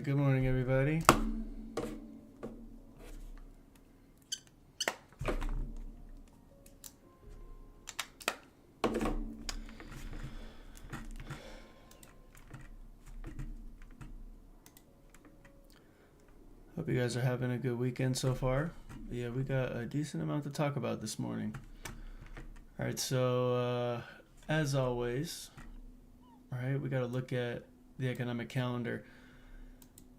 good morning, everybody. Hope you guys are having a good weekend so far. Yeah, we got a decent amount to talk about this morning. All right, so as always, all right, we got to look at the economic calendar.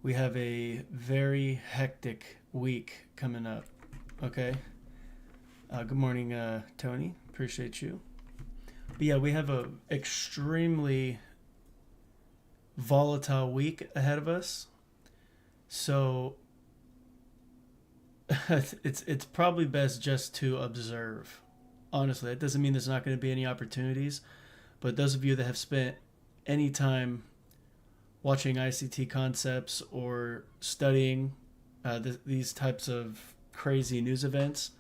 We have a very hectic week coming up, okay? Good morning, Tony. Appreciate you. But yeah, we have a extremely volatile week ahead of us. So it's probably best just to observe. Honestly, that doesn't mean there's not going to be any opportunities, but those of you that have spent any time watching ICT concepts or studying these types of crazy news events,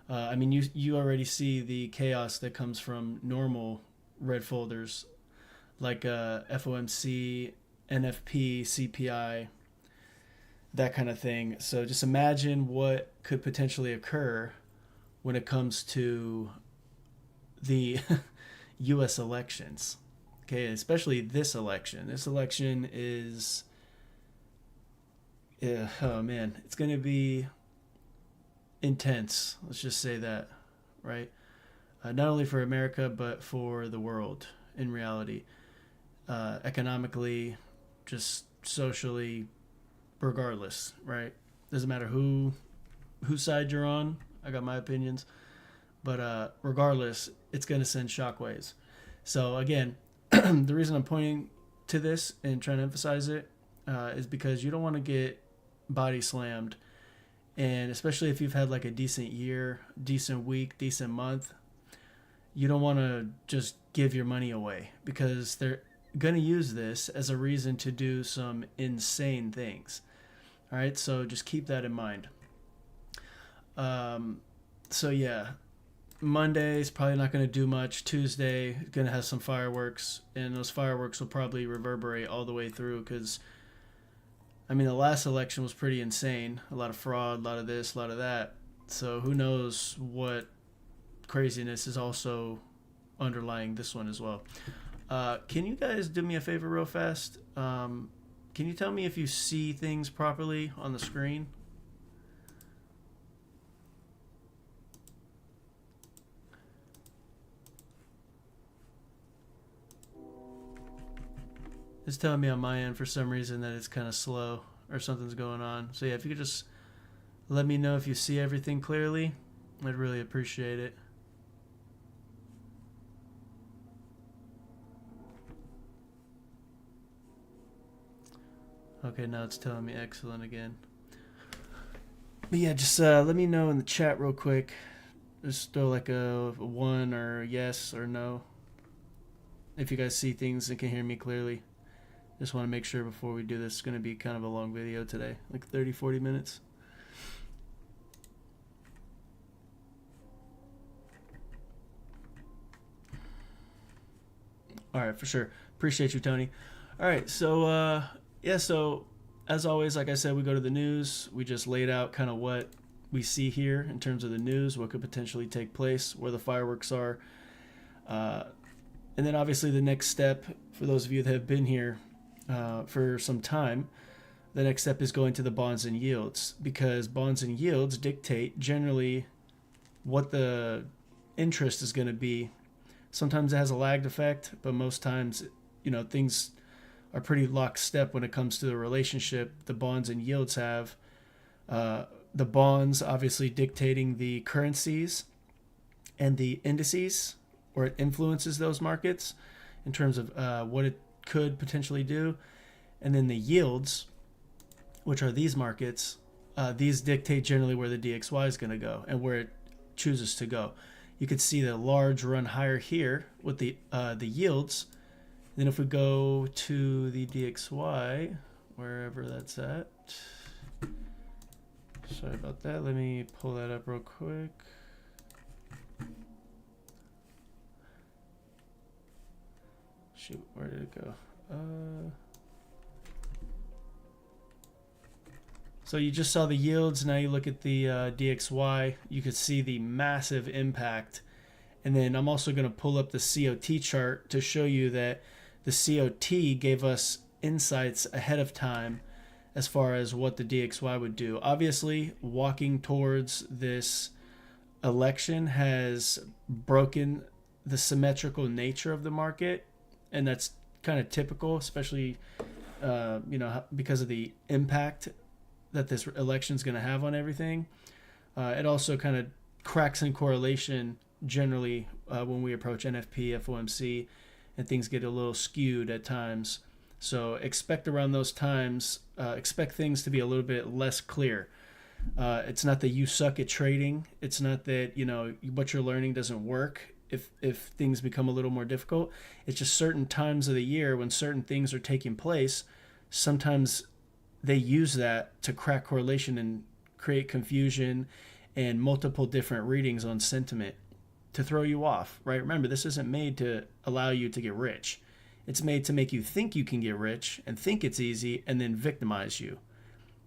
I mean, you already see the chaos that comes from normal red folders like FOMC, NFP, CPI, that kind of thing. So just imagine what could potentially occur when it comes to the U.S. elections. Okay, especially this election. This election is, oh man, it's going to be intense. Let's just say that, right? Not only for America, but for the world in reality. Economically, just socially, regardless, right? Doesn't matter whose side you're on. I got my opinions. But regardless, it's going to send shockwaves. So again, the reason I'm pointing to this and trying to emphasize it is because you don't want to get body slammed. And especially if you've had like a decent year, decent week, decent month, you don't want to just give your money away because they're going to use this as a reason to do some insane things. All right, so just keep that in mind. So yeah, Monday's probably not going to do much. Tuesday going to have some fireworks, and those fireworks will probably reverberate all the way through because, I mean, the last election was pretty insane. A lot of fraud, a lot of this, a lot of that. So who knows what craziness is also underlying this one as well. Can you guys do me a favor real fast? Can you tell me if you see things properly on the screen? It's telling me on my end for some reason that it's kind of slow or something's going on. So yeah, if you could just let me know if you see everything clearly, I'd really appreciate it. Okay, now it's telling me excellent again. But yeah, just let me know in the chat real quick. Just throw like a one or yes or no if you guys see things and can hear me clearly. Just want to make sure before we do this. It's going to be kind of a long video today, like 30-40 minutes. All right, for sure. Appreciate you, Tony. All right, so yeah, so as always, like I said, we go to the news. We just laid out kind of what we see here in terms of the news, what could potentially take place, where the fireworks are. And then obviously the next step, for those of you that have been here for some time, the next step is going to the bonds and yields, because bonds and yields dictate generally what the interest is going to be. Sometimes it has a lagged effect, but most times, you know, things are pretty lockstep when it comes to the relationship the bonds and yields have. The bonds obviously dictating the currencies and the indices, or it influences those markets in terms of what it could potentially do. And then the yields, which are these markets, these dictate generally where the DXY is going to go and where it chooses to go. You could see the large run higher here with the yields. Then if we go to the DXY, wherever that's at, sorry about that, let me pull that up real quick. Shoot, where did it go? So you just saw the yields. Now you look at the DXY. You could see the massive impact. And then I'm also going to pull up the COT chart to show you that the COT gave us insights ahead of time as far as what the DXY would do. Obviously, walking towards this election has broken the symmetrical nature of the market, and that's kind of typical, especially because of the impact that this election is going to have on everything. It also kind of cracks in correlation generally when we approach NFP, FOMC, and things get a little skewed at times. So expect around those times, expect things to be a little bit less clear. It's not that you suck at trading. It's not that, what you're learning doesn't work if things become a little more difficult. It's just certain times of the year when certain things are taking place, sometimes they use that to crack correlation and create confusion and multiple different readings on sentiment to throw you off, right? Remember, this isn't made to allow you to get rich. It's made to make you think you can get rich and think it's easy and then victimize you.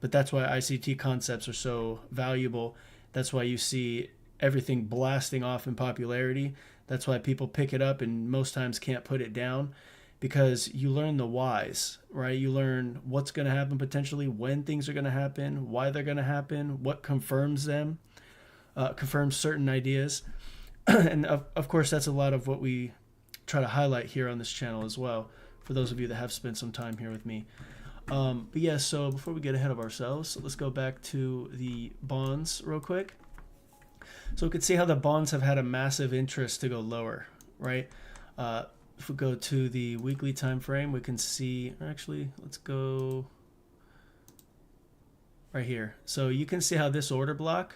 But that's why ICT concepts are so valuable. That's why you see everything blasting off in popularity. That's why people pick it up and most times can't put it down, because you learn the whys, right? You learn what's going to happen potentially, when things are going to happen, why they're going to happen, what confirms them, confirms certain ideas. And of course, that's a lot of what we try to highlight here on this channel as well, for those of you that have spent some time here with me. But yeah, so before we get ahead of ourselves, let's go back to the bonds real quick. So we can see how the bonds have had a massive interest to go lower, right? If we go to the weekly time frame, we can see, actually, let's go right here. So you can see how this order block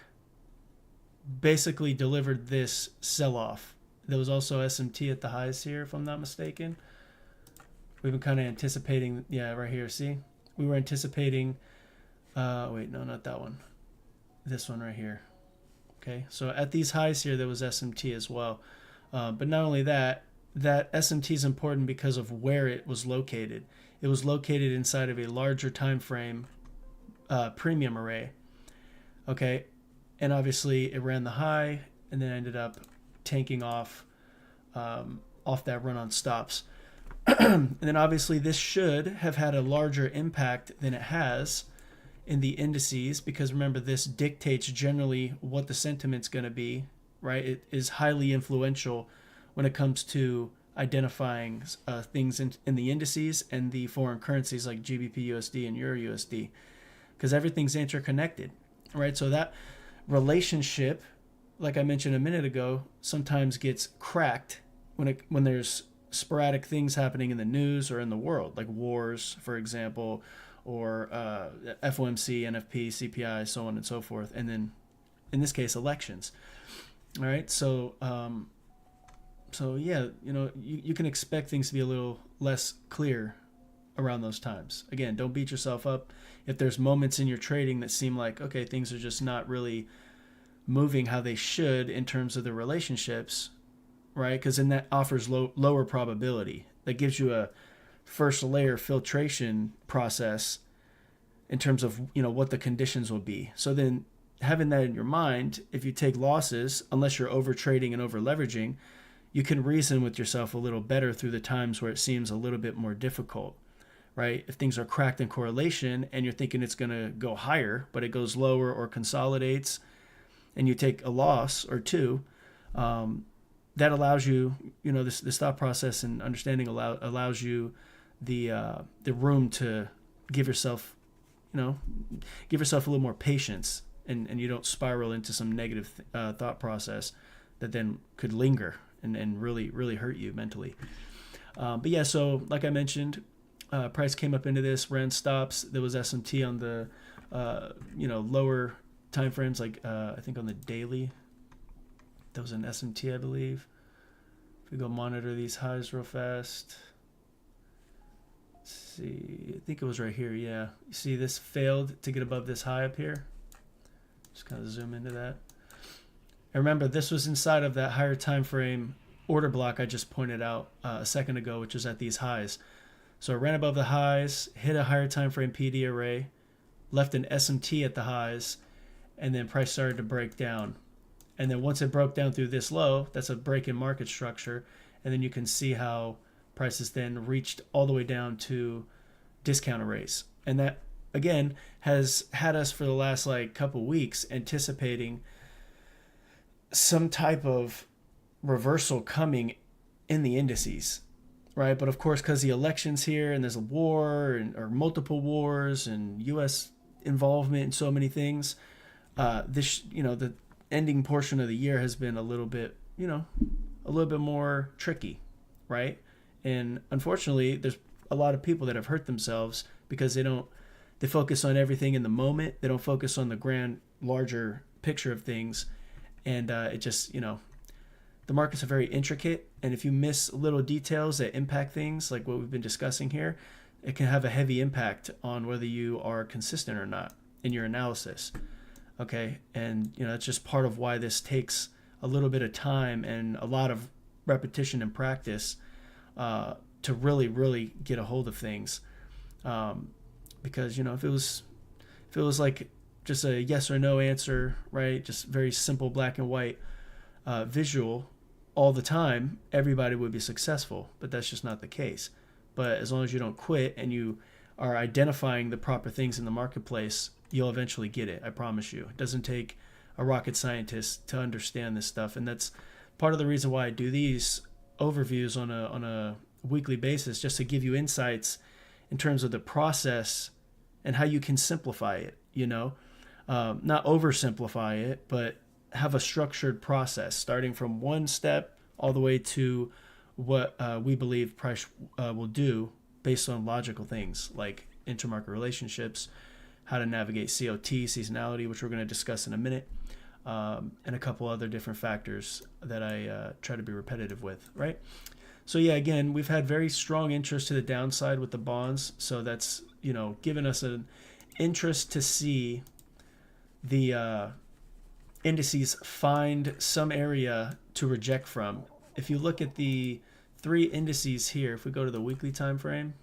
basically delivered this sell-off. There was also SMT at the highs here, if I'm not mistaken. We've been kind of anticipating, yeah, right here, see? We were anticipating, wait, no, not that one. This one right here. Okay, so at these highs here, there was SMT as well. But not only that, that SMT is important because of where it was located. It was located inside of a larger time frame premium array. Okay, and obviously it ran the high and then ended up tanking off that run on stops. And then obviously this should have had a larger impact than it has in the indices, because remember, this dictates generally what the sentiment's going to be, right? It is highly influential when it comes to identifying things in the indices and the foreign currencies like GBP USD and Euro USD, because everything's interconnected, right? So that relationship, like I mentioned a minute ago, sometimes gets cracked when there's sporadic things happening in the news or in the world, like wars, for example, or FOMC, NFP, CPI, so on and so forth, and then in this case elections. All right, so yeah, you can expect things to be a little less clear around those times. Again, don't beat yourself up if there's moments in your trading that seem like, okay, things are just not really moving how they should in terms of the relationships, right? Because then that offers lower probability. That gives you a first layer filtration process in terms of what the conditions will be. So then having that in your mind, if you take losses, unless you're over trading and over leveraging, you can reason with yourself a little better through the times where it seems a little bit more difficult, right? If things are cracked in correlation and you're thinking it's going to go higher, but it goes lower or consolidates, and you take a loss or two, that allows you, this thought process and understanding allows you the room to give yourself a little more patience, and you don't spiral into some negative thought process that then could linger and really, really hurt you mentally. But yeah, so like I mentioned, price came up into this, ran stops. There was SMT on the lower time frames, like I think on the daily, there was an SMT, I believe. If we go monitor these highs real fast, let's see, I think it was right here. Yeah, you see this failed to get above this high up here. Just kind of zoom into that. And remember, this was inside of that higher time frame order block I just pointed out a second ago, which is at these highs. So it ran above the highs, hit a higher time frame PD array, left an SMT at the highs, and then price started to break down. And then once it broke down through this low, that's a break in market structure. And then you can see how prices then reached all the way down to discount arrays. And that, again, has had us for the last like couple weeks anticipating some type of reversal coming in the indices, right? But of course, because the election's here and there's a war or multiple wars and U.S. involvement in so many things, the ending portion of the year has been a little bit more tricky, right? And unfortunately, there's a lot of people that have hurt themselves because they focus on everything in the moment. They don't focus on the grand, larger picture of things. And it just, the markets are very intricate. And if you miss little details that impact things like what we've been discussing here, it can have a heavy impact on whether you are consistent or not in your analysis. Okay. And, it's just part of why this takes a little bit of time and a lot of repetition and practice to really, really get a hold of things. Because, if it was like just a yes or no answer, right? Just very simple black and white visual all the time, everybody would be successful, but that's just not the case. But as long as you don't quit and you are identifying the proper things in the marketplace, you'll eventually get it. I promise you. It doesn't take a rocket scientist to understand this stuff. And that's part of the reason why I do these overviews on a weekly basis, just to give you insights in terms of the process and how you can simplify it, not oversimplify it, but have a structured process starting from one step all the way to what we believe price will do based on logical things like intermarket relationships, how to navigate COT, seasonality, which we're going to discuss in a minute, and a couple other different factors that I try to be repetitive with, right? So yeah, again, we've had very strong interest to the downside with the bonds. So that's, given us an interest to see the indices find some area to reject from. If you look at the three indices here, if we go to the weekly time frame,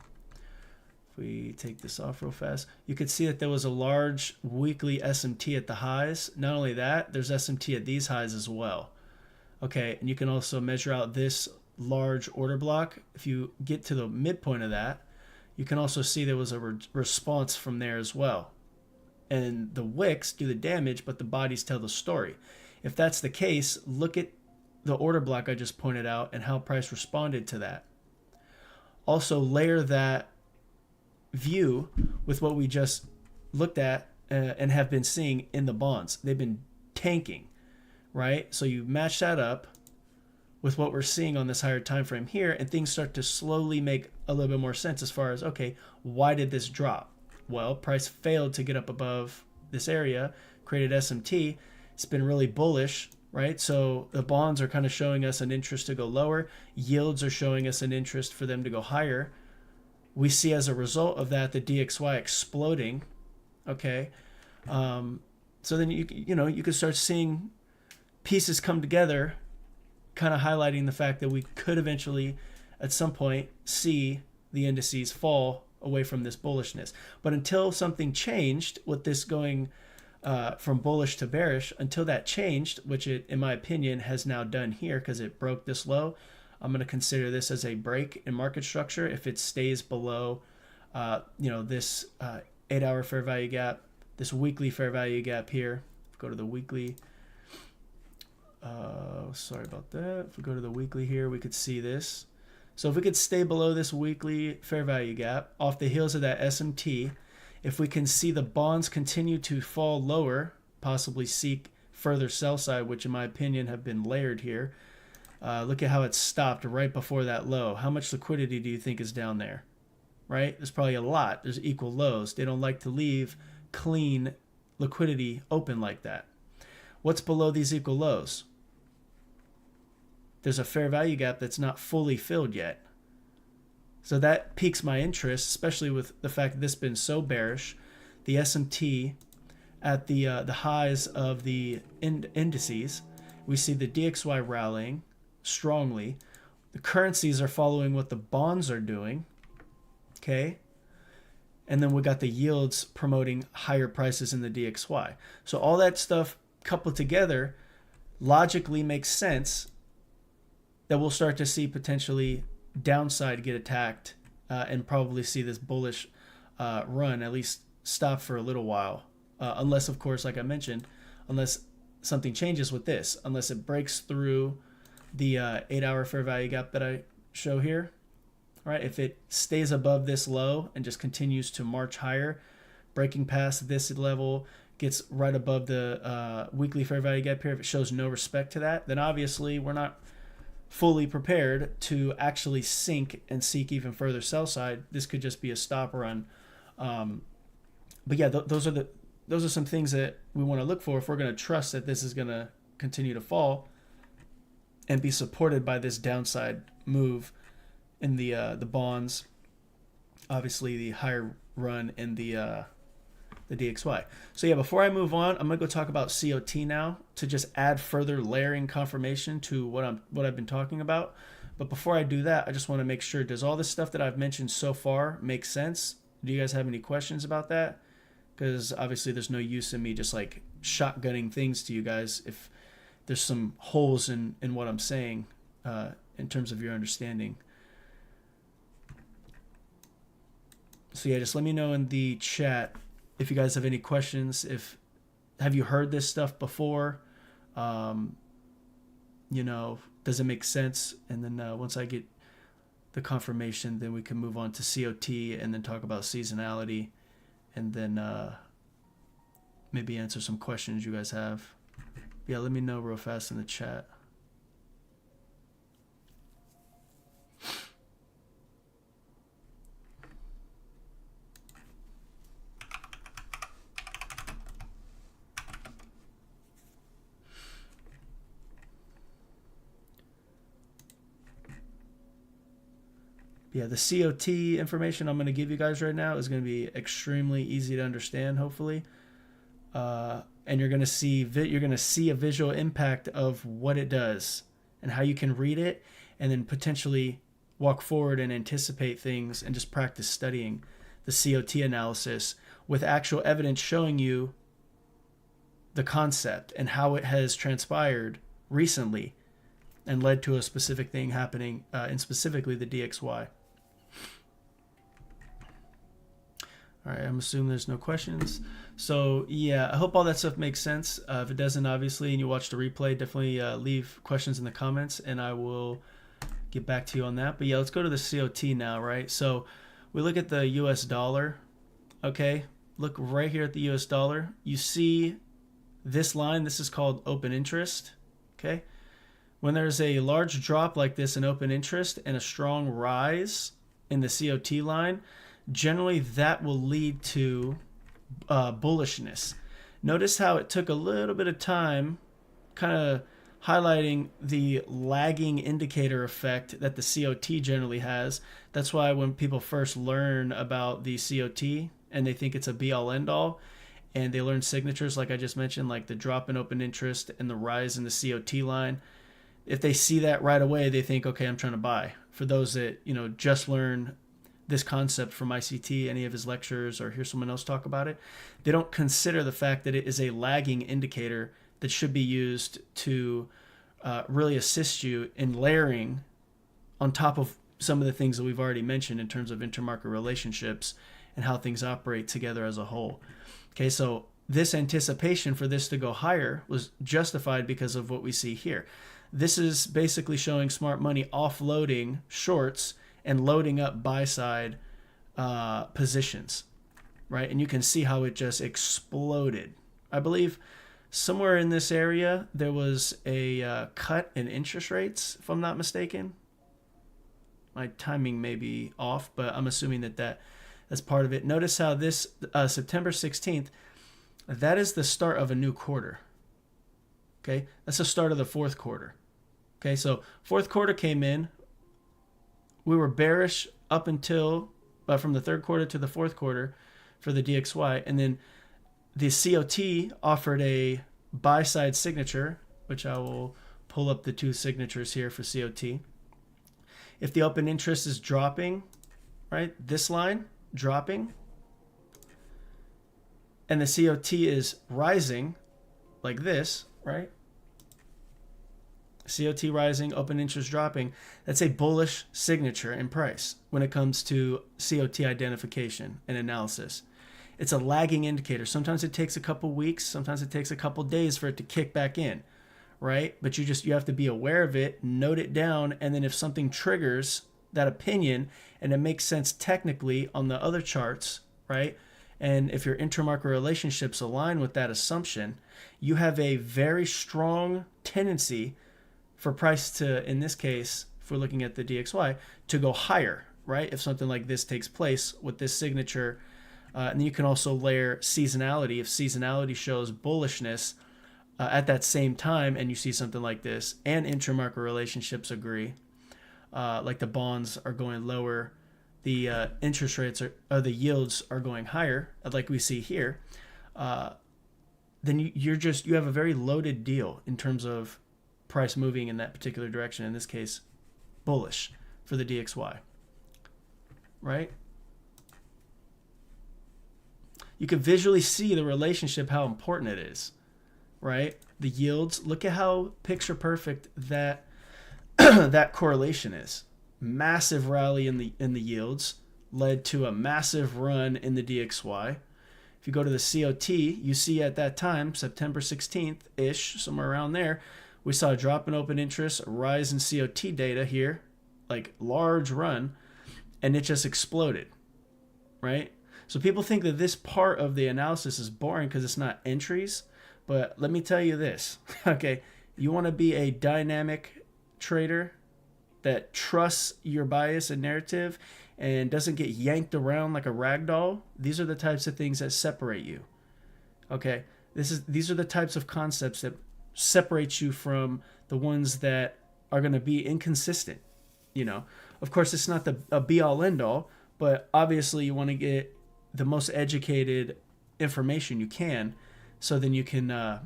if we take this off real fast, you could see that there was a large weekly SMT at the highs. Not only that, there's SMT at these highs as well. Okay, and you can also measure out this large order block. If you get to the midpoint of that, you can also see there was a response from there as well. And the wicks do the damage, but the bodies tell the story. If that's the case, look at the order block I just pointed out and how price responded to that. Also layer that view with what we just looked at and have been seeing in the bonds. They've been tanking, right? So you match that up with what we're seeing on this higher time frame here, and things start to slowly make a little bit more sense as far as, okay, why did this drop? Well, price failed to get up above this area, created SMT. It's been really bullish, right? So the bonds are kind of showing us an interest to go lower. Yields are showing us an interest for them to go higher. We see as a result of that the DXY exploding, okay? So then you can start seeing pieces come together, kind of highlighting the fact that we could eventually, at some point, see the indices fall away from this bullishness. But until something changed with this going from bullish to bearish, until that changed, which it, in my opinion, has now done here because it broke this low, I'm going to consider this as a break in market structure if it stays below this 8-hour fair value gap, this weekly fair value gap here. Go to the weekly. Sorry about that. If we go to the weekly here, we could see this. So if we could stay below this weekly fair value gap off the heels of that SMT, if we can see the bonds continue to fall lower, possibly seek further sell side, which in my opinion have been layered here. Look at how it stopped right before that low. How much liquidity do you think is down there? Right? There's probably a lot. There's equal lows. They don't like to leave clean liquidity open like that. What's below these equal lows? There's a fair value gap that's not fully filled yet. So that piques my interest, especially with the fact that this has been so bearish. The SMT at the highs of the indices, we see the DXY rallying strongly. The currencies are following what the bonds are doing. Okay. and then we got the yields promoting higher prices in the DXY. So all that stuff coupled together logically makes sense that we'll start to see potentially downside get attacked and probably see this bullish run at least stop for a little while. Unless, of course, like I mentioned, unless something changes with this, unless it breaks through the 8-hour fair value gap that I show here. Right, if it stays above this low and just continues to march higher, breaking past this level, gets right above the weekly fair value gap here, if it shows no respect to that, then obviously we're not fully prepared to actually sink and seek even further sell side. This could just be a stop run. But yeah, those are some things that we want to look for if we're going to trust that this is going to continue to fall and be supported by this downside move in the bonds, obviously the higher run in the DXY. So yeah, before I move on, I'm gonna go talk about COT now to just add further layering confirmation to what I've been talking about. But before I do that, I just want to make sure, does all this stuff that I've mentioned so far make sense? Do you guys have any questions about that? Because obviously there's no use in me just like shotgunning things to you guys if there's some holes in what I'm saying in terms of your understanding. So yeah, just let me know in the chat if you guys have any questions. Have you heard this stuff before? Does it make sense? And then once I get the confirmation, then we can move on to COT and then talk about seasonality, and then maybe answer some questions you guys have. Yeah, let me know real fast in the chat. Yeah, the COT information I'm going to give you guys right now is going to be extremely easy to understand, hopefully. And you're going to see a visual impact of what it does and how you can read it, and then potentially walk forward and anticipate things and just practice studying the COT analysis with actual evidence showing you the concept and how it has transpired recently and led to a specific thing happening, and specifically the DXY. All right, I'm assuming there's no questions. So yeah, I hope all that stuff makes sense. If it doesn't, obviously, and you watch the replay, definitely leave questions in the comments and I will get back to you on that. But yeah, let's go to the COT now, right? So we look at the US dollar, okay? Look right here at the US dollar. You see this line, this is called open interest, okay? When there's a large drop like this in open interest and a strong rise in the COT line, generally that will lead to bullishness. Notice how it took a little bit of time kind of highlighting the lagging indicator effect that the COT generally has. That's why when people first learn about the COT and they think it's a be-all end-all, and they learn signatures like I just mentioned, like the drop in open interest and the rise in the COT line, if they see that right away, they think, okay, I'm trying to buy. For those that just learn this concept from ICT, any of his lectures, or hear someone else talk about it, they don't consider the fact that it is a lagging indicator that should be used to really assist you in layering on top of some of the things that we've already mentioned in terms of intermarket relationships and how things operate together as a whole. Okay, so this anticipation for this to go higher was justified because of what we see here. This is basically showing smart money offloading shorts and loading up buy-side positions, right? And you can see how it just exploded. I believe somewhere in this area, there was a cut in interest rates, if I'm not mistaken. My timing may be off, but I'm assuming that's part of it. Notice how this September 16th, that is the start of a new quarter. Okay, that's the start of the fourth quarter. Okay, so fourth quarter came in. We were bearish up until from the third quarter to the fourth quarter for the DXY, and then the COT offered a buy side signature, which I will pull up the two signatures here for COT. If the open interest is dropping, right, this line dropping, and the COT is rising like this, right? COT rising, open interest dropping. That's a bullish signature in price when it comes to COT identification and analysis. It's a lagging indicator. Sometimes it takes a couple weeks, sometimes it takes a couple days for it to kick back in, right? But you have to be aware of it, note it down, and then if something triggers that opinion and it makes sense technically on the other charts, right? And if your intermarket relationships align with that assumption, you have a very strong tendency for price to, in this case, if we're looking at the DXY, to go higher, right? If something like this takes place with this signature. And then you can also layer seasonality. If seasonality shows bullishness at that same time and you see something like this and intramarket relationships agree, like the bonds are going lower, the interest rates or the yields are going higher, like we see here, then you have a very loaded deal in terms of price moving in that particular direction. In this case, bullish for the DXY, right? You can visually see the relationship, how important it is, right? The yields, look at how picture perfect that that correlation is. Massive rally in the yields led to a massive run in the DXY. If you go to the COT, you see at that time, September 16th-ish, somewhere around there, we saw a drop in open interest, a rise in COT data here, like large run, and it just exploded, right? So people think that this part of the analysis is boring because it's not entries, but let me tell you this, okay? You want to be a dynamic trader that trusts your bias and narrative and doesn't get yanked around like a rag doll. These are the types of things that separate you, okay? These are the types of concepts that separate you from the ones that are going to be inconsistent, you know? Of course, it's not a be-all, end-all, but obviously you want to get the most educated information you can, so then you can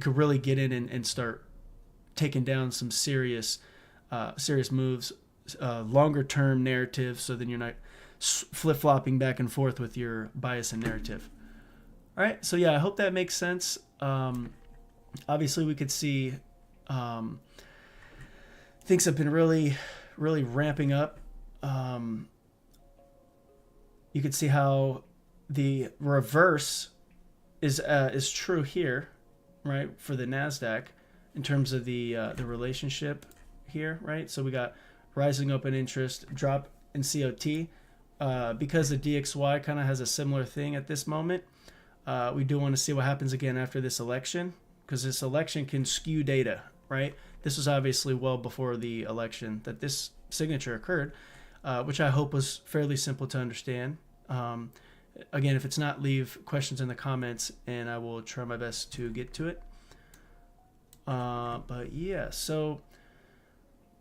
really get in and start taking down some serious moves, longer term narratives, so then you're not flip-flopping back and forth with your bias and narrative. All right, so yeah, I hope that makes sense. Obviously we could see things have been really ramping up. You could see how the reverse is true here, right, for the NASDAQ in terms of the relationship here, right? So we got rising open interest, drop in COT. Because the DXY kind of has a similar thing at this moment, we do want to see what happens again after this election, because this election can skew data, right? This was obviously well before the election that this signature occurred, which I hope was fairly simple to understand. Again, if it's not, leave questions in the comments and I will try my best to get to it. But yeah, so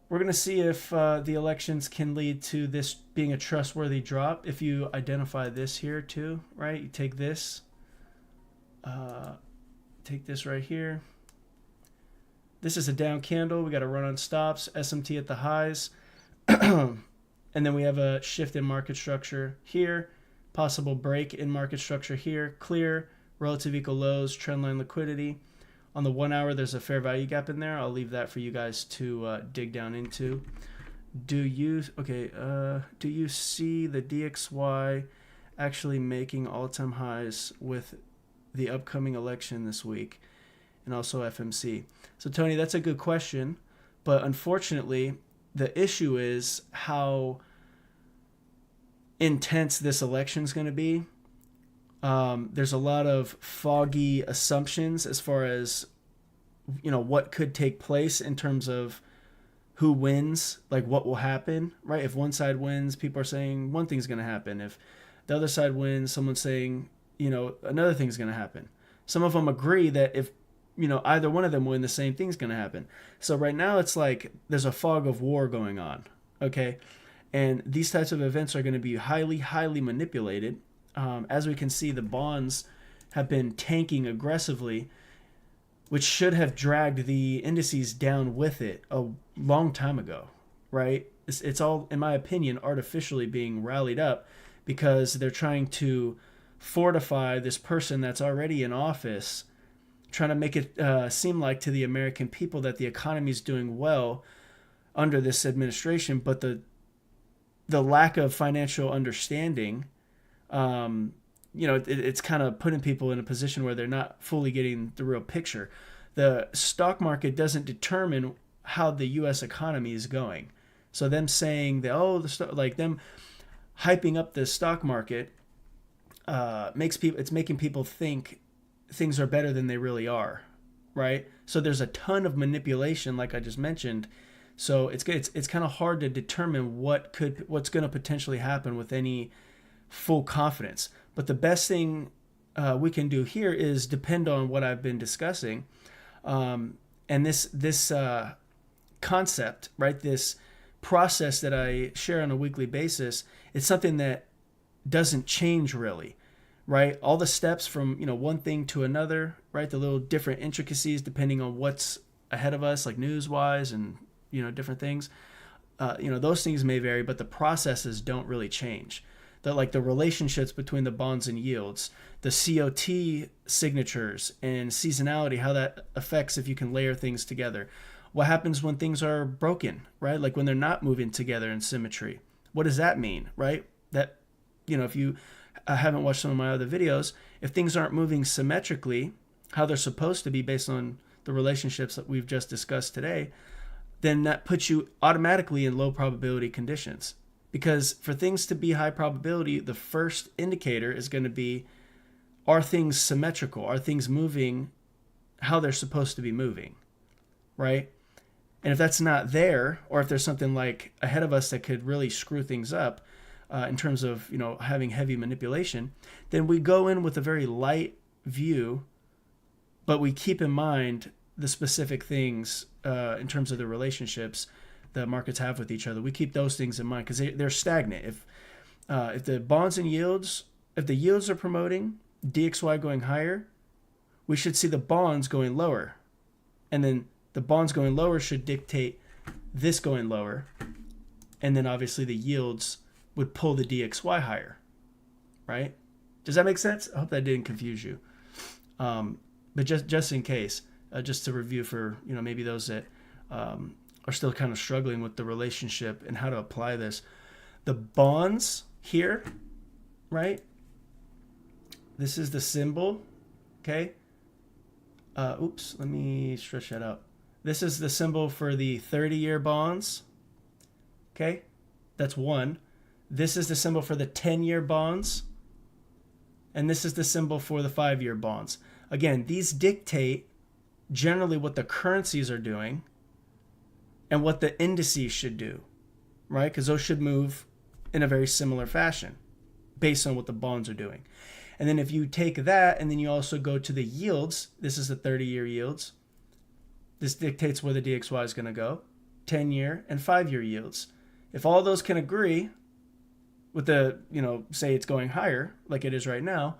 we're going to see if the elections can lead to this being a trustworthy drop. If you identify this here too, right? You take this right here. This is a down candle. We got a run on stops, SMT at the highs. And then we have a shift in market structure here, possible break in market structure here, clear, relative equal lows, trendline liquidity. On the 1 hour, there's a fair value gap in there. I'll leave that for you guys to dig down into. Do you see the DXY actually making all-time highs with the upcoming election this week, and also FMC? So Tony, that's a good question, but unfortunately, the issue is how intense this election is going to be. There's a lot of foggy assumptions as far as, you know, what could take place in terms of who wins, like what will happen, right? If one side wins, people are saying one thing's going to happen. If the other side wins, someone's saying, you know, another thing's going to happen. Some of them agree that if, you know, either one of them win, the same thing's going to happen. So right now it's like there's a fog of war going on, okay? And these types of events are going to be highly, highly manipulated. As we can see, the bonds have been tanking aggressively, which should have dragged the indices down with it a long time ago, right? It's all, in my opinion, artificially being rallied up because they're trying to fortify this person that's already in office, trying to make it seem like to the American people that the economy is doing well under this administration, but the lack of financial understanding, it's kind of putting people in a position where they're not fully getting the real picture. The stock market doesn't determine how the U.S. economy is going. So them saying that, like them hyping up the stock market it's making people think things are better than they really are, right? So there's a ton of manipulation, like I just mentioned. So it's kind of hard to determine what's going to potentially happen with any full confidence. But the best thing we can do here is depend on what I've been discussing, and this concept, right? This process that I share on a weekly basis. It's something that doesn't change really, right? All the steps from one thing to another, right? The little different intricacies depending on what's ahead of us, like news-wise and different things. Those things may vary, but the processes don't really change. The relationships between the bonds and yields, the COT signatures and seasonality, how that affects if you can layer things together. What happens when things are broken, right? Like when they're not moving together in symmetry. What does that mean, right? That, if you haven't watched some of my other videos, if things aren't moving symmetrically, how they're supposed to be based on the relationships that we've just discussed today, then that puts you automatically in low probability conditions. Because for things to be high probability, the first indicator is going to be, are things symmetrical? Are things moving how they're supposed to be moving, right? And if that's not there, or if there's something like ahead of us that could really screw things up in terms of having heavy manipulation, then we go in with a very light view, but we keep in mind the specific things in terms of the relationships that markets have with each other. We keep those things in mind because they're stagnant. If the bonds and yields, if the yields are promoting DXY going higher, we should see the bonds going lower. And then the bonds going lower should dictate this going lower. And then obviously the yields would pull the DXY higher, right? Does that make sense? I hope that didn't confuse you. But just in case, just to review for, maybe those that are still kind of struggling with the relationship and how to apply this. The bonds here, right? This is the symbol, okay? Let me stretch that out. This is the symbol for the 30-year bonds, okay? That's one. This is the symbol for the 10-year bonds. And this is the symbol for the 5-year bonds. Again, these dictate generally what the currencies are doing and what the indices should do, right? Because those should move in a very similar fashion based on what the bonds are doing. And then if you take that and then you also go to the yields, this is the 30-year yields. This dictates where the DXY is going to go, 10-year and 5-year yields. If all those can agree with the, say it's going higher like it is right now,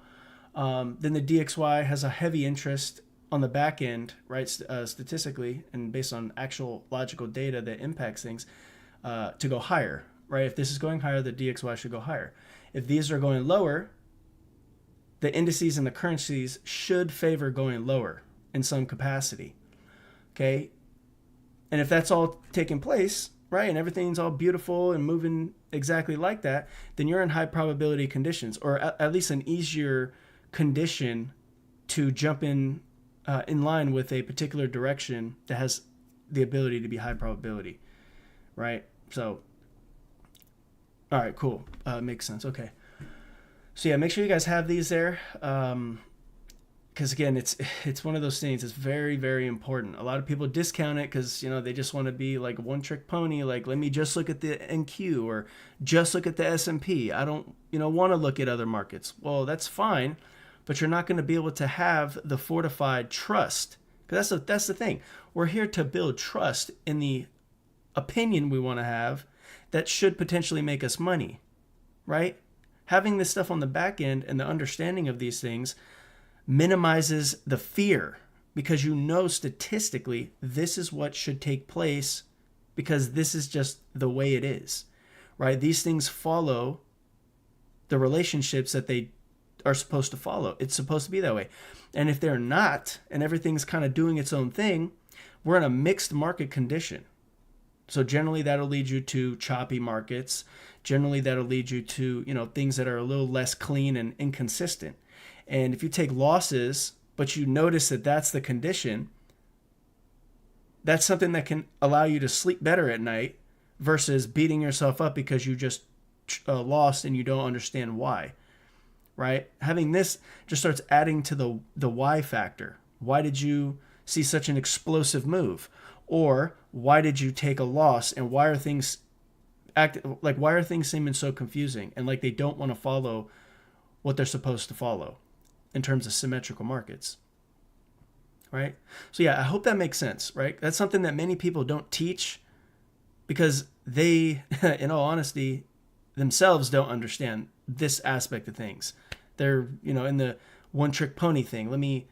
then the DXY has a heavy interest on the back end, right, statistically and based on actual logical data that impacts things, to go higher, right? If this is going higher, the DXY should go higher. If these are going lower, the indices and the currencies should favor going lower in some capacity, okay? And if that's all taking place, right, and everything's all beautiful and moving exactly like that, then you're in high probability conditions, or at least an easier condition to jump in line with a particular direction that has the ability to be high probability, right? So, all right, cool. Makes sense. Okay. So yeah, make sure you guys have these there. Because again, it's one of those things. It's very, very important. A lot of people discount it because they just want to be like a one-trick pony. Like, let me just look at the NQ or just look at the S&P. I don't want to look at other markets. Well, that's fine, but you're not going to be able to have the fortified trust. Because that's the thing. We're here to build trust in the opinion we want to have that should potentially make us money, right? Having this stuff on the back end and the understanding of these things minimizes the fear because statistically this is what should take place because this is just the way it is, right? These things follow the relationships that they are supposed to follow. It's supposed to be that way. And if they're not, and everything's kind of doing its own thing, we're in a mixed market condition. So generally that'll lead you to choppy markets. Generally that'll lead you to, things that are a little less clean and inconsistent. And if you take losses, but you notice that that's the condition, that's something that can allow you to sleep better at night versus beating yourself up because you just lost and you don't understand why, right? Having this just starts adding to the why factor. Why did you see such an explosive move? Or why did you take a loss, and why are things seeming so confusing and like they don't want to follow what they're supposed to follow in terms of symmetrical markets, right? So yeah, I hope that makes sense, right? That's something that many people don't teach because they, in all honesty, themselves don't understand this aspect of things. They're, in the one-trick pony thing. Let me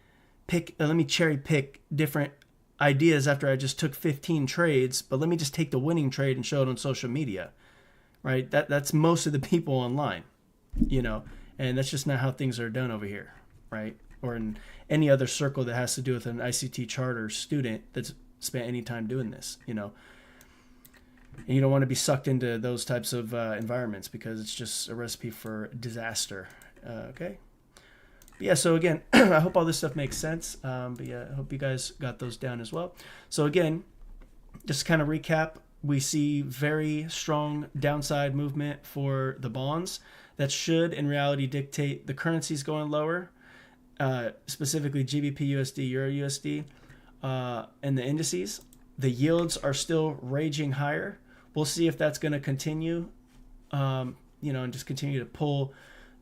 cherry pick different ideas after I just took 15 trades, but let me just take the winning trade and show it on social media, right? That's most of the people online, and that's just not how things are done over here, right? Or in any other circle that has to do with an ICT charter student that's spent any time doing this, and you don't want to be sucked into those types of environments because it's just a recipe for disaster. Okay. But yeah. So again, I hope all this stuff makes sense. But yeah, I hope you guys got those down as well. So again, just to kind of recap, we see very strong downside movement for the bonds that should in reality dictate the currencies going lower, specifically GBP USD, Euro USD, and the indices. The yields are still raging higher. We'll see if that's going to continue, and just continue to pull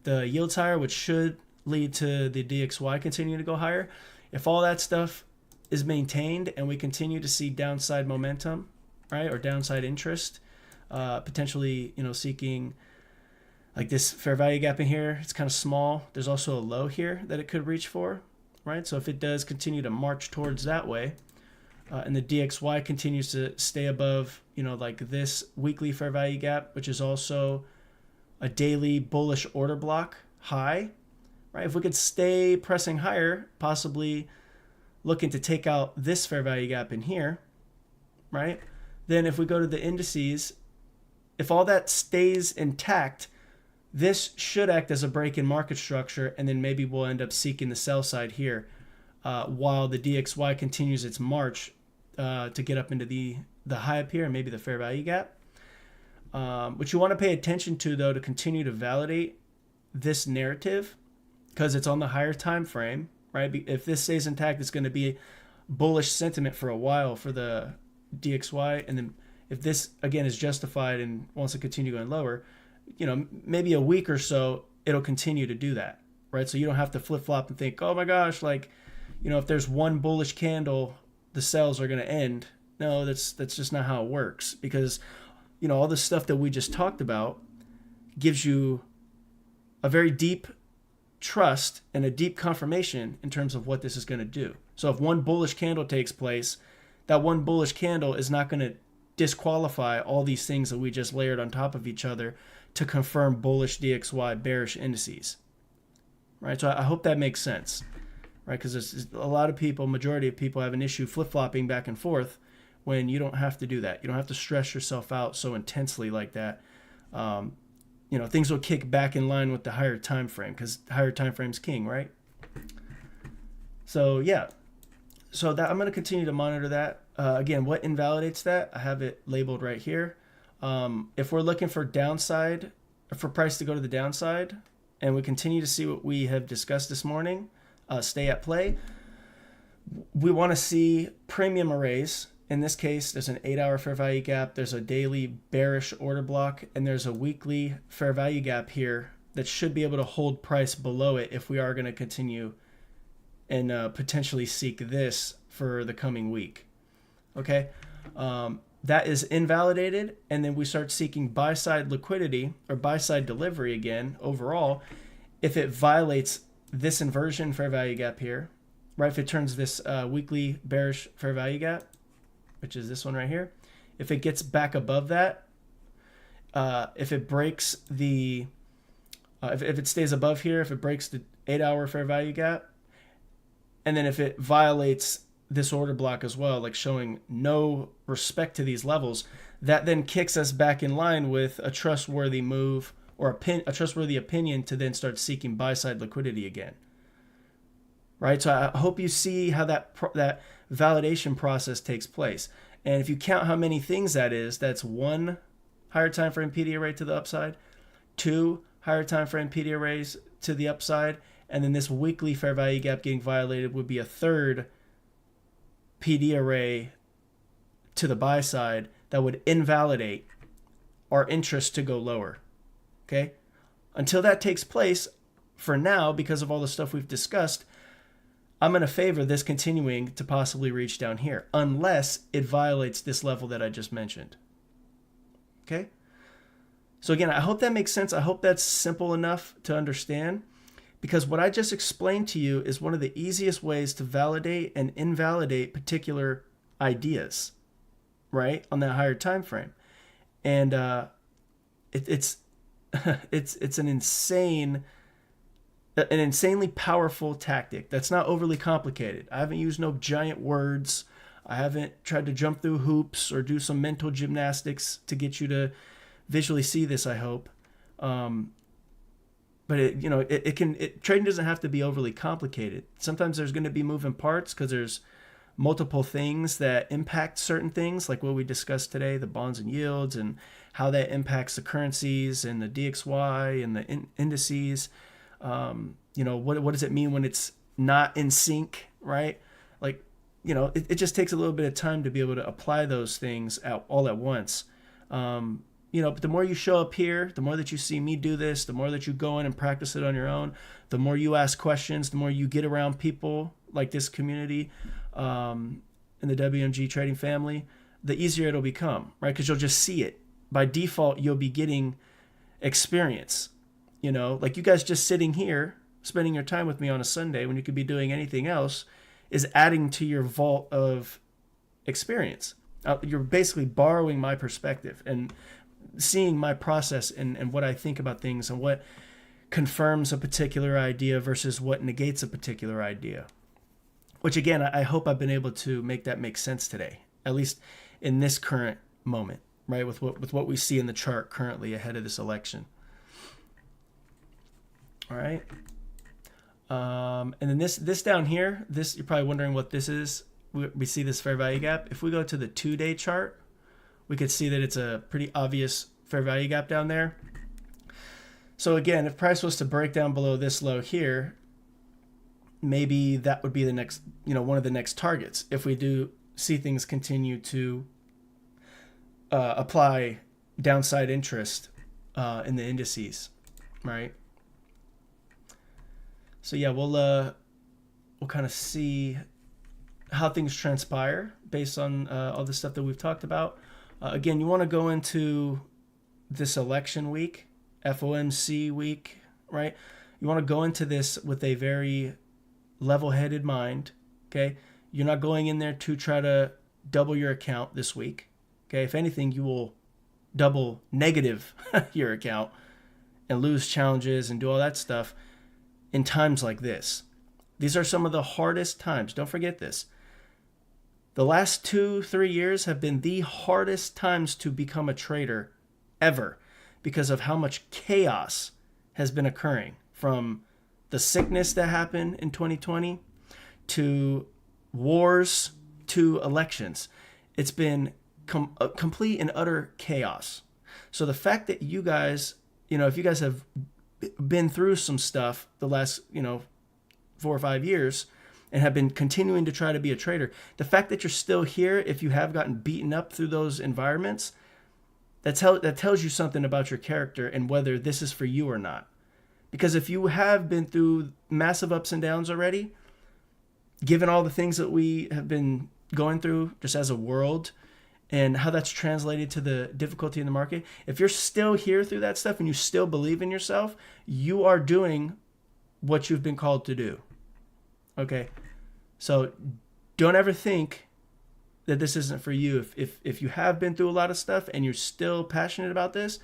the yields higher, which should lead to the DXY continuing to go higher. If all that stuff is maintained and we continue to see downside momentum, right, or downside interest, potentially, seeking like this fair value gap in here, it's kind of small. There's also a low here that it could reach for, right? So if it does continue to march towards that way, and the DXY continues to stay above, like this weekly fair value gap, which is also a daily bullish order block high, right? If we could stay pressing higher, possibly looking to take out this fair value gap in here, right? Then if we go to the indices, if all that stays intact, this should act as a break in market structure, and then maybe we'll end up seeking the sell side here while the DXY continues its march to get up into the high up here and maybe the fair value gap. What you want to pay attention to, though, to continue to validate this narrative, because it's on the higher time frame, right? If this stays intact, it's going to be bullish sentiment for a while for the DXY, and then if this again is justified and wants to continue going lower, maybe a week or so it'll continue to do that, right? So you don't have to flip-flop and think, oh my gosh, if there's one bullish candle, the sells are going to end. No, that's just not how it works, because all the stuff that we just talked about gives you a very deep trust and a deep confirmation in terms of what this is going to do. So if one bullish candle takes place, that one bullish candle is not going to disqualify all these things that we just layered on top of each other to confirm bullish DXY, bearish indices, right? So I hope that makes sense, right? Because there's a lot of people, majority of people have an issue flip-flopping back and forth when you don't have to do that. You don't have to stress yourself out so intensely like that. Things will kick back in line with the higher time frame, because higher time frame's king, right? So yeah, so that I'm going to continue to monitor that. Again, what invalidates that? I have it labeled right here. If we're looking for downside, for price to go to the downside, and we continue to see what we have discussed this morning, stay at play, we want to see premium arrays. In this case, there's an 8-hour fair value gap, there's a daily bearish order block, and there's a weekly fair value gap here that should be able to hold price below it if we are going to continue and potentially seek this for the coming week. Okay, that is invalidated, and then we start seeking buy-side liquidity or buy-side delivery again overall if it violates this inversion fair value gap here, right? If it turns this weekly bearish fair value gap, which is this one right here, if it gets back above that, if it breaks the If it stays above here, if it breaks the 8-hour fair value gap, and then if it violates this order block as well, like showing no respect to these levels, that then kicks us back in line with a trustworthy move or a trustworthy opinion to then start seeking buy-side liquidity again. Right? So I hope you see how that validation process takes place. And if you count how many things that is, that's 1 higher time frame PD array to the upside, 2 higher time frame PD arrays to the upside, and then this weekly fair value gap getting violated would be a 3rd PD array to the buy side that would invalidate our interest to go lower. Okay? Until that takes place, for now, because of all the stuff we've discussed, I'm going to favor this continuing to possibly reach down here, unless it violates this level that I just mentioned. Okay? So again, I hope that makes sense. I hope that's simple enough to understand, because what I just explained to you is one of the easiest ways to validate and invalidate particular ideas, right, on that higher time frame. And it's an insanely powerful tactic that's not overly complicated. I haven't used no giant words. I haven't tried to jump through hoops or do some mental gymnastics to get you to visually see this, I hope. But trading doesn't have to be overly complicated. Sometimes there's going to be moving parts because there's multiple things that impact certain things, like what we discussed today, the bonds and yields, and how that impacts the currencies and the DXY and the indices. What does it mean when it's not in sync, right? Like, it just takes a little bit of time to be able to apply those things all at once. But the more you show up here, the more that you see me do this, the more that you go in and practice it on your own, the more you ask questions, the more you get around people like this community in the WMG trading family, the easier it'll become, right? Because you'll just see it. By default, you'll be getting experience. Like you guys just sitting here, spending your time with me on a Sunday when you could be doing anything else, is adding to your vault of experience. You're basically borrowing my perspective and seeing my process and what I think about things and what confirms a particular idea versus what negates a particular idea. Which again, I hope I've been able to make that make sense today, at least in this current moment, right? With what we see in the chart currently ahead of this election. All right. And then this down here, you're probably wondering what this is. We see this fair value gap. If we go to the 2-day chart, we could see that it's a pretty obvious fair value gap down there. So again, if price was to break down below this low here, maybe that would be the next, one of the next targets. If we do see things continue to apply downside interest in the indices, right? So yeah, we'll kind of see how things transpire based on all the stuff that we've talked about. Again, you want to go into this election week, FOMC week, right? You want to go into this with a very level-headed mind, okay? You're not going in there to try to double your account this week, okay? If anything, you will double negative your account and lose challenges and do all that stuff in times like this. These are some of the hardest times. Don't forget this. The last 2-3 years have been the hardest times to become a trader ever because of how much chaos has been occurring, from the sickness that happened in 2020 to wars to elections. It's been complete and utter chaos. So the fact that you guys, if you guys have been through some stuff the last, 4 or 5 years, and have been continuing to try to be a trader, the fact that you're still here, if you have gotten beaten up through those environments, that tells you something about your character and whether this is for you or not. Because if you have been through massive ups and downs already, given all the things that we have been going through just as a world and how that's translated to the difficulty in the market, if you're still here through that stuff and you still believe in yourself, you are doing what you've been called to do. Okay, so don't ever think that this isn't for you. If you have been through a lot of stuff and you're still passionate about this,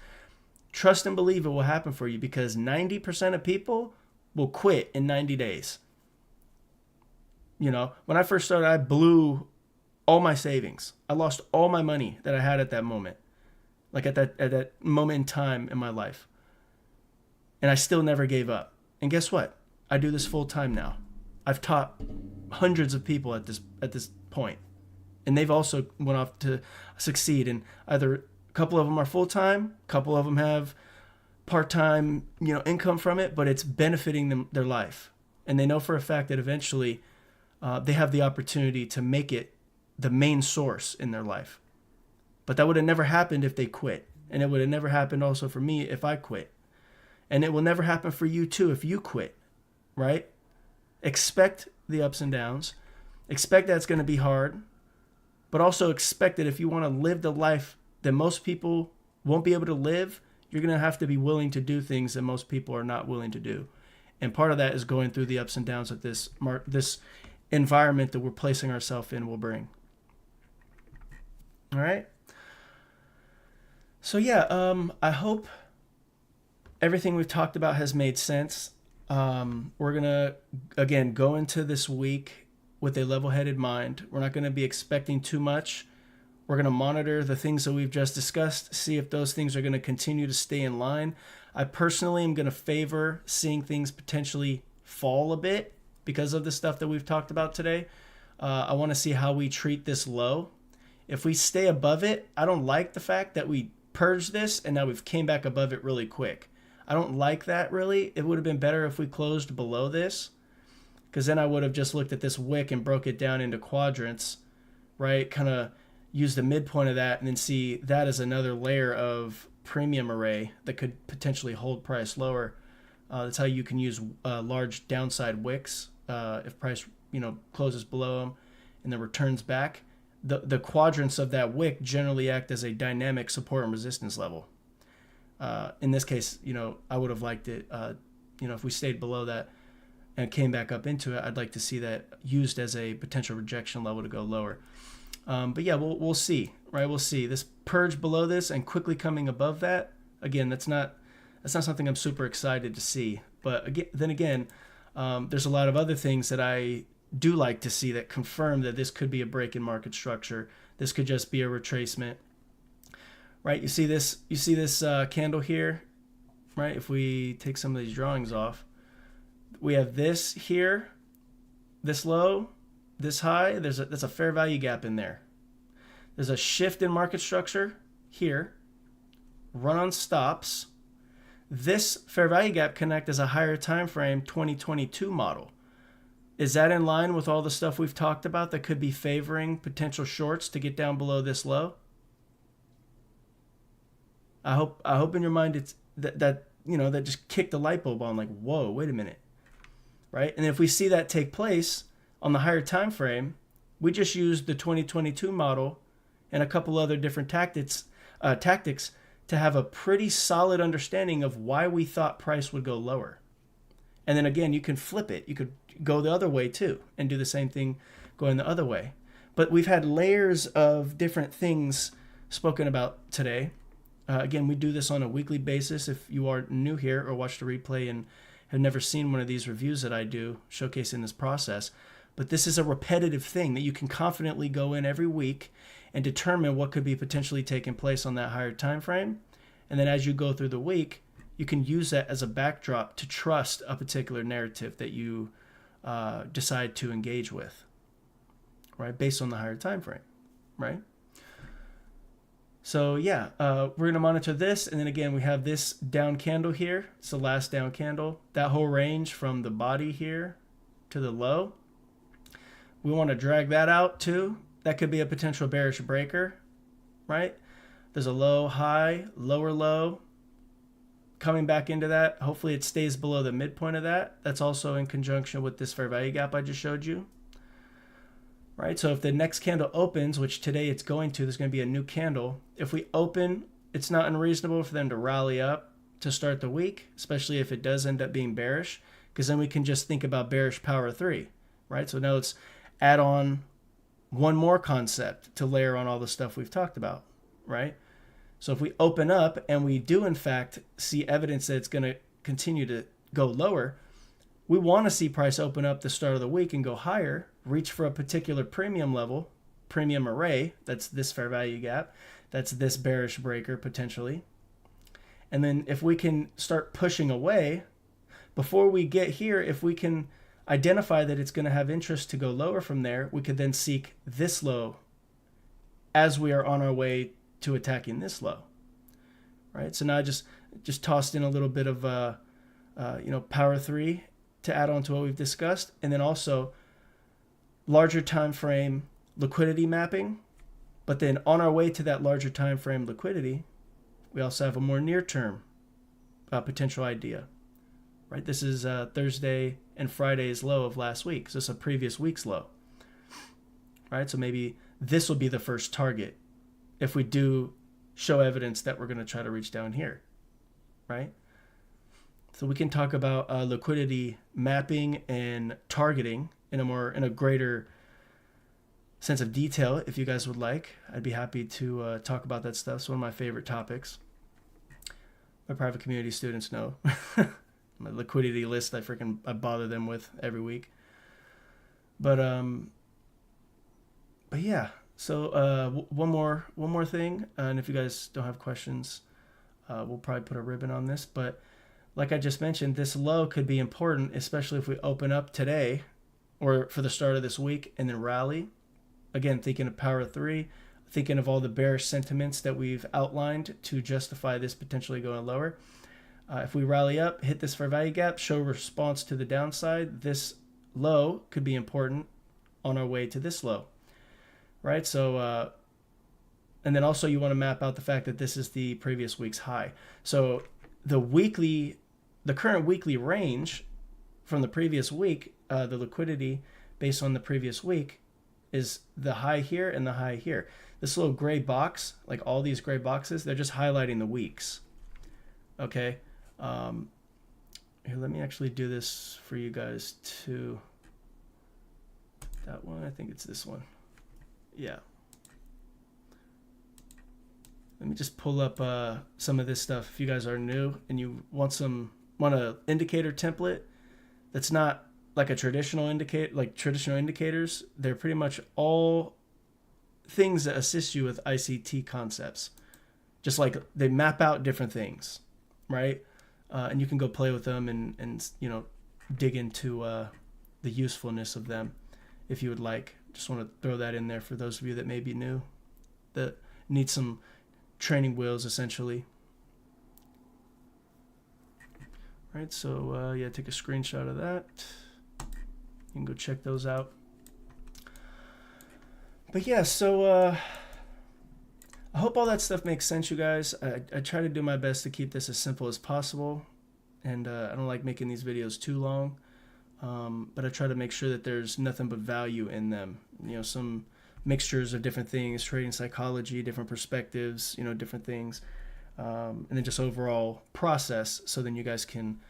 Trust and believe it will happen for you, because 90% of people will quit in 90 days. You know, when I first started, I blew all my savings. I lost all my money that I had at that moment, like at that moment in time in my life. And I still never gave up. And guess what? I do this full time now. I've taught hundreds of people at this point, and they've also went off to succeed. And either a couple of them are full time, a couple of them have part time, income from it, but it's benefiting them, their life, and they know for a fact that eventually they have the opportunity to make it the main source in their life. But that would have never happened if they quit, and it would have never happened also for me if I quit, and it will never happen for you too if you quit, right? Expect the ups and downs. Expect that it's going to be hard, but also expect that if you want to live the life that most people won't be able to live, you're going to have to be willing to do things that most people are not willing to do. And part of that is going through the ups and downs that this environment that we're placing ourselves in will bring. All right. So yeah, I hope everything we've talked about has made sense. We're going to, again, go into this week with a level-headed mind. We're not going to be expecting too much. We're going to monitor the things that we've just discussed, see if those things are going to continue to stay in line. I personally am going to favor seeing things potentially fall a bit because of the stuff that we've talked about today. I want to see how we treat this low. If we stay above it, I don't like the fact that we purged this and now we've came back above it really quick. I don't like that, really. It would have been better if we closed below this, because then I would have just looked at this wick and broke it down into quadrants, right? Kind of use the midpoint of that and then see that as another layer of premium array that could potentially hold price lower. That's how you can use large downside wicks if price closes below them and then returns back. The quadrants of that wick generally act as a dynamic support and resistance level. In this case, I would have liked it, if we stayed below that and came back up into it, I'd like to see that used as a potential rejection level to go lower. But yeah, we'll see, right? We'll see this purge below this and quickly coming above that. Again, that's not something I'm super excited to see. But again, there's a lot of other things that I do like to see that confirm that this could be a break in market structure. This could just be a retracement. Right, you see this candle here, right? If we take some of these drawings off, we have this here, this low, this high. That's a fair value gap in there. There's a shift in market structure here, run on stops. This fair value gap connect as a higher time frame 2022 model. Is that in line with all the stuff we've talked about that could be favoring potential shorts to get down below this low? I hope in your mind it's that just kicked the light bulb on, like, whoa, wait a minute, right? And if we see that take place on the higher time frame, we just used the 2022 model and a couple other different tactics to have a pretty solid understanding of why we thought price would go lower. And then again, you can flip it. You could go the other way too and do the same thing going the other way. But we've had layers of different things spoken about today. Again, we do this on a weekly basis. If you are new here or watched a replay and have never seen one of these reviews that I do showcasing this process, but this is a repetitive thing that you can confidently go in every week and determine what could be potentially taking place on that higher time frame. And then as you go through the week, you can use that as a backdrop to trust a particular narrative that you decide to engage with, right? Based on the higher time frame, right? So yeah, we're going to monitor this. And then again, we have this down candle here. It's the last down candle. That whole range from the body here to the low. We want to drag that out too. That could be a potential bearish breaker, right? There's a low, high, lower low. Coming back into that. Hopefully it stays below the midpoint of that. That's also in conjunction with this fair value gap I just showed you. Right, so if the next candle opens, which today it's going to, there's going to be a new candle. If we open, it's not unreasonable for them to rally up to start the week, especially if it does end up being bearish, because then we can just think about bearish power 3, right? So now let's add on one more concept to layer on all the stuff we've talked about, right? So if we open up and we do in fact see evidence that it's going to continue to go lower, we want to see price open up the start of the week and go higher, reach for a particular premium level, premium array, that's this fair value gap, that's this bearish breaker potentially. And then if we can start pushing away, before we get here, if we can identify that it's going to have interest to go lower from there, we could then seek this low as we are on our way to attacking this low, right? So now I just tossed in a little bit of power 3 to add on to what we've discussed, and then also larger time frame liquidity mapping. But then on our way to that larger time frame liquidity, we also have a more near-term potential idea, right? This is Thursday and Friday's low of last week. So it's a previous week's low, right? So maybe this will be the first target if we do show evidence that we're going to try to reach down here, right? So we can talk about liquidity mapping and targeting in a greater sense of detail if you guys would like. I'd be happy to talk about that stuff. It's one of my favorite topics. My private community students know. My liquidity list I bother them with every week. But yeah. So one more thing, and if you guys don't have questions, we'll probably put a ribbon on this. But like I just mentioned, this low could be important, especially if we open up today or for the start of this week and then rally. Again, thinking of power 3, thinking of all the bearish sentiments that we've outlined to justify this potentially going lower. If we rally up, hit this fair value gap, show response to the downside, this low could be important on our way to this low, right? So, and then also you want to map out the fact that this is the previous week's high. So the current weekly range from the previous week, the liquidity based on the previous week is the high here and the high here. This little gray box, like all these gray boxes, they're just highlighting the weeks. Okay. Here, let me actually do this for you guys too. That one, I think it's this one. Yeah. Let me just pull up some of this stuff. If you guys are new and you want an indicator template that's not like a traditional indicators, they're pretty much all things that assist you with ICT concepts. Just like they map out different things, right? And you can go play with them and dig into the usefulness of them if you would like. Just want to throw that in there for those of you that may be new, that need some training wheels essentially. Right, so yeah, take a screenshot of that. You can go check those out. But yeah, so I hope all that stuff makes sense, you guys. I try to do my best to keep this as simple as possible, and I don't like making these videos too long, but I try to make sure that there's nothing but value in them. Some mixtures of different things, trading psychology, different perspectives, different things, and then just overall process, so then you guys can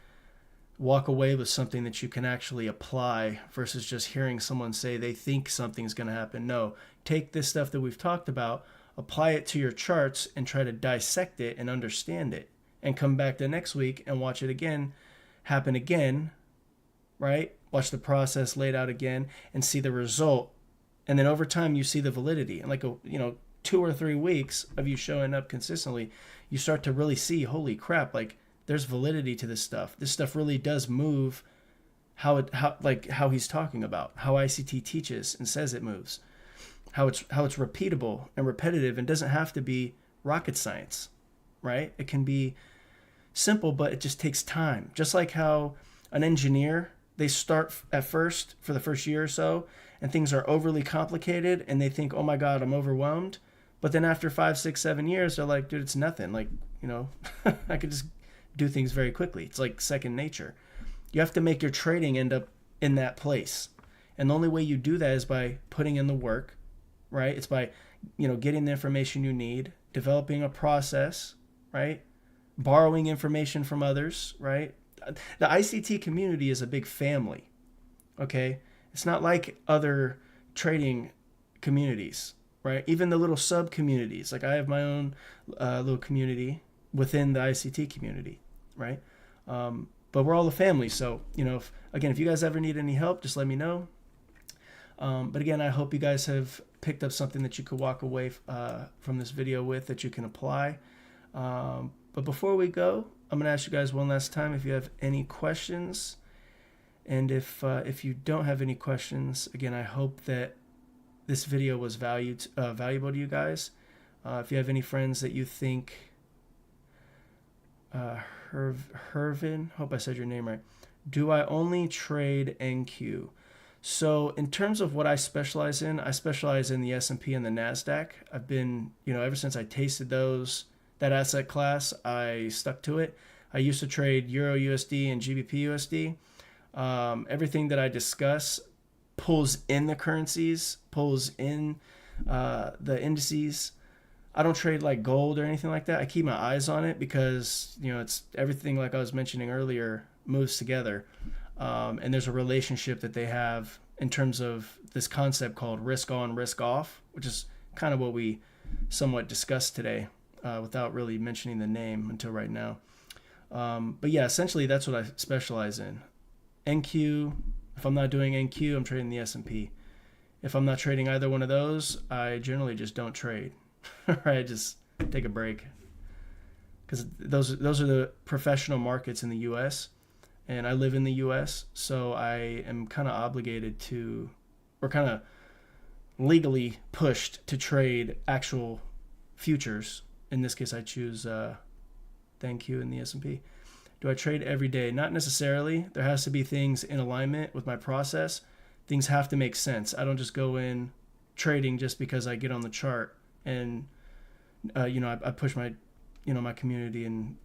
walk away with something that you can actually apply versus just hearing someone say they think something's going to happen. No, take this stuff that we've talked about, apply it to your charts, and try to dissect it and understand it, and come back the next week and watch it again happen again, right? Watch the process laid out again and see the result. And then over time, you see the validity. And like 2 or 3 weeks of you showing up consistently, you start to really see, holy crap, like there's validity to this stuff. This stuff really does move how he's talking about, how ICT teaches and says it moves, how it's repeatable and repetitive and doesn't have to be rocket science, right? It can be simple, but it just takes time. Just like how an engineer, they start at first for the first year or so, and things are overly complicated and they think, oh my God, I'm overwhelmed. But then after 5, 6, 7 years, they're like, dude, it's nothing. Like, I could just do things very quickly. It's like second nature. You have to make your trading end up in that place. And the only way you do that is by putting in the work, right? It's by, getting the information you need, developing a process, right? Borrowing information from others, right? The ICT community is a big family, okay? It's not like other trading communities, right? Even the little sub communities. Like I have my own little community within the ICT community, right? But we're all a family. So, if you guys ever need any help, just let me know. But again, I hope you guys have picked up something that you could walk away from this video with that you can apply. But before we go, I'm going to ask you guys one last time if you have any questions. And if you don't have any questions, again, I hope that this video was valuable to you guys. If you have any friends that you think, Hervin, hope I said your name right. Do I only trade NQ? So in terms of what I specialize in the S&P and the NASDAQ. I've been, ever since I tasted that asset class, I stuck to it. I used to trade Euro USD and GBP USD. Everything that I discuss pulls in the currencies, pulls in the indices. I don't trade like gold or anything like that. I keep my eyes on it because, it's everything, like I was mentioning earlier, moves together. And there's a relationship that they have in terms of this concept called risk on, risk off, which is kind of what we somewhat discussed today without really mentioning the name until right now. But yeah, essentially that's what I specialize in. NQ, if I'm not doing NQ, I'm trading the S&P. If I'm not trading either one of those, I generally just don't trade. Right, just take a break. Because those are the professional markets in the U.S., and I live in the U.S., so I am kind of obligated to, or kind of legally pushed to trade actual futures. In this case, I choose the NQ and the S&P. Do I trade every day? Not necessarily. There has to be things in alignment with my process. Things have to make sense. I don't just go in trading just because I get on the chart and I push my my community, and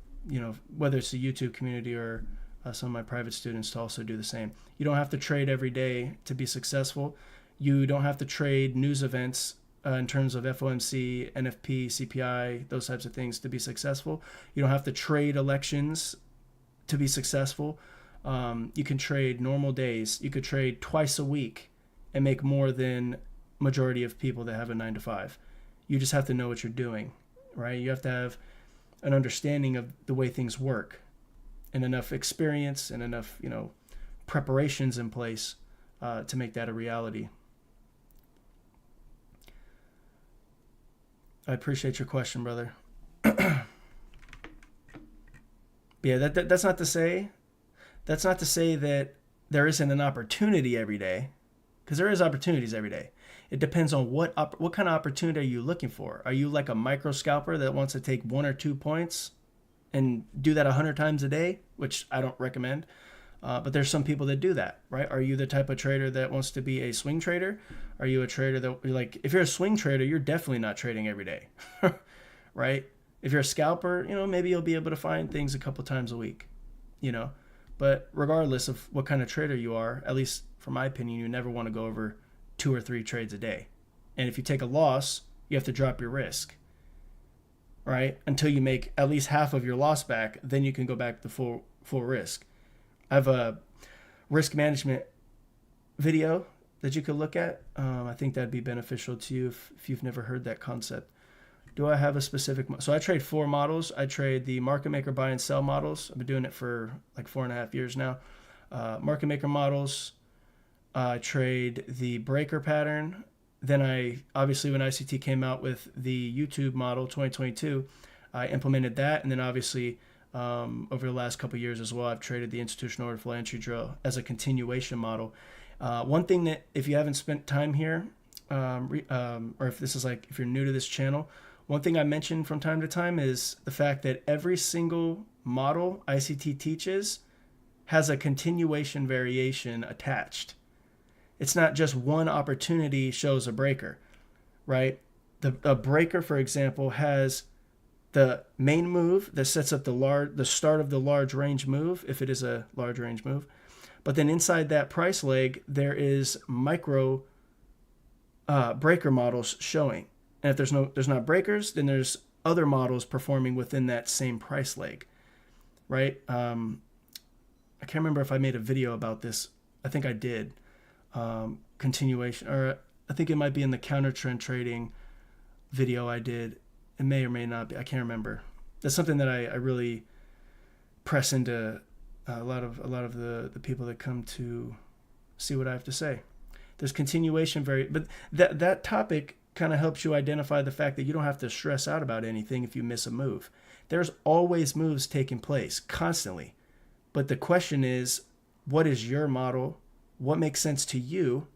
whether it's the YouTube community or some of my private students to also do the same. You don't have to trade every day to be successful. You don't have to trade news events in terms of FOMC, NFP, CPI, those types of things to be successful. You don't have to trade elections to be successful. You can trade normal days. You could trade twice a week and make more than majority of people that have a 9-to-5. You just have to know what you're doing, right? You have to have an understanding of the way things work and enough experience and enough, preparations in place to make that a reality. I appreciate your question, brother. Yeah, that's not to say that there isn't an opportunity every day, because there is opportunities every day. It depends on what kind of opportunity are you looking for. Are you like a micro scalper that wants to take 1 or 2 points and do that 100 times a day, which I don't recommend. But there's some people that do that, right? Are you the type of trader that wants to be a swing trader? Are you a trader that, like, if you're a swing trader, you're definitely not trading every day, right? If you're a scalper, maybe you'll be able to find things a couple times a week, But regardless of what kind of trader you are, at least from my opinion, you never want to go over 2 or 3 trades a day. And if you take a loss, you have to drop your risk, right? Until you make at least half of your loss back, then you can go back to full risk. I have a risk management video that you could look at. I think that'd be beneficial to you if you've never heard that concept. Do I have a specific? So I trade 4 models. I trade the market maker buy and sell models. I've been doing it for like 4.5 years now. Market maker models. I trade the breaker pattern. Then obviously when ICT came out with the YouTube model 2022, I implemented that. And then obviously over the last couple of years as well, I've traded the institutional order flow entry drill as a continuation model. One thing that, if you haven't spent time here, or if you're new to this channel, one thing I mention from time to time is the fact that every single model ICT teaches has a continuation variation attached. It's not just one opportunity shows a breaker, right? A breaker, for example, has the main move that sets up the start of the large range move, if it is a large range move. But then inside that price leg, there is micro breaker models showing. And if there's not breakers, then there's other models performing within that same price leg, right? I can't remember if I made a video about this. I think I did. Continuation, or I think it might be in the counter trend trading video I did. It may or may not be. I can't remember. That's something that I really press into a lot of the people that come to see what I have to say. There's continuation but that topic kind of helps you identify the fact that you don't have to stress out about anything if you miss a move. There's always moves taking place constantly. But the question is, what is your model? What makes sense to you?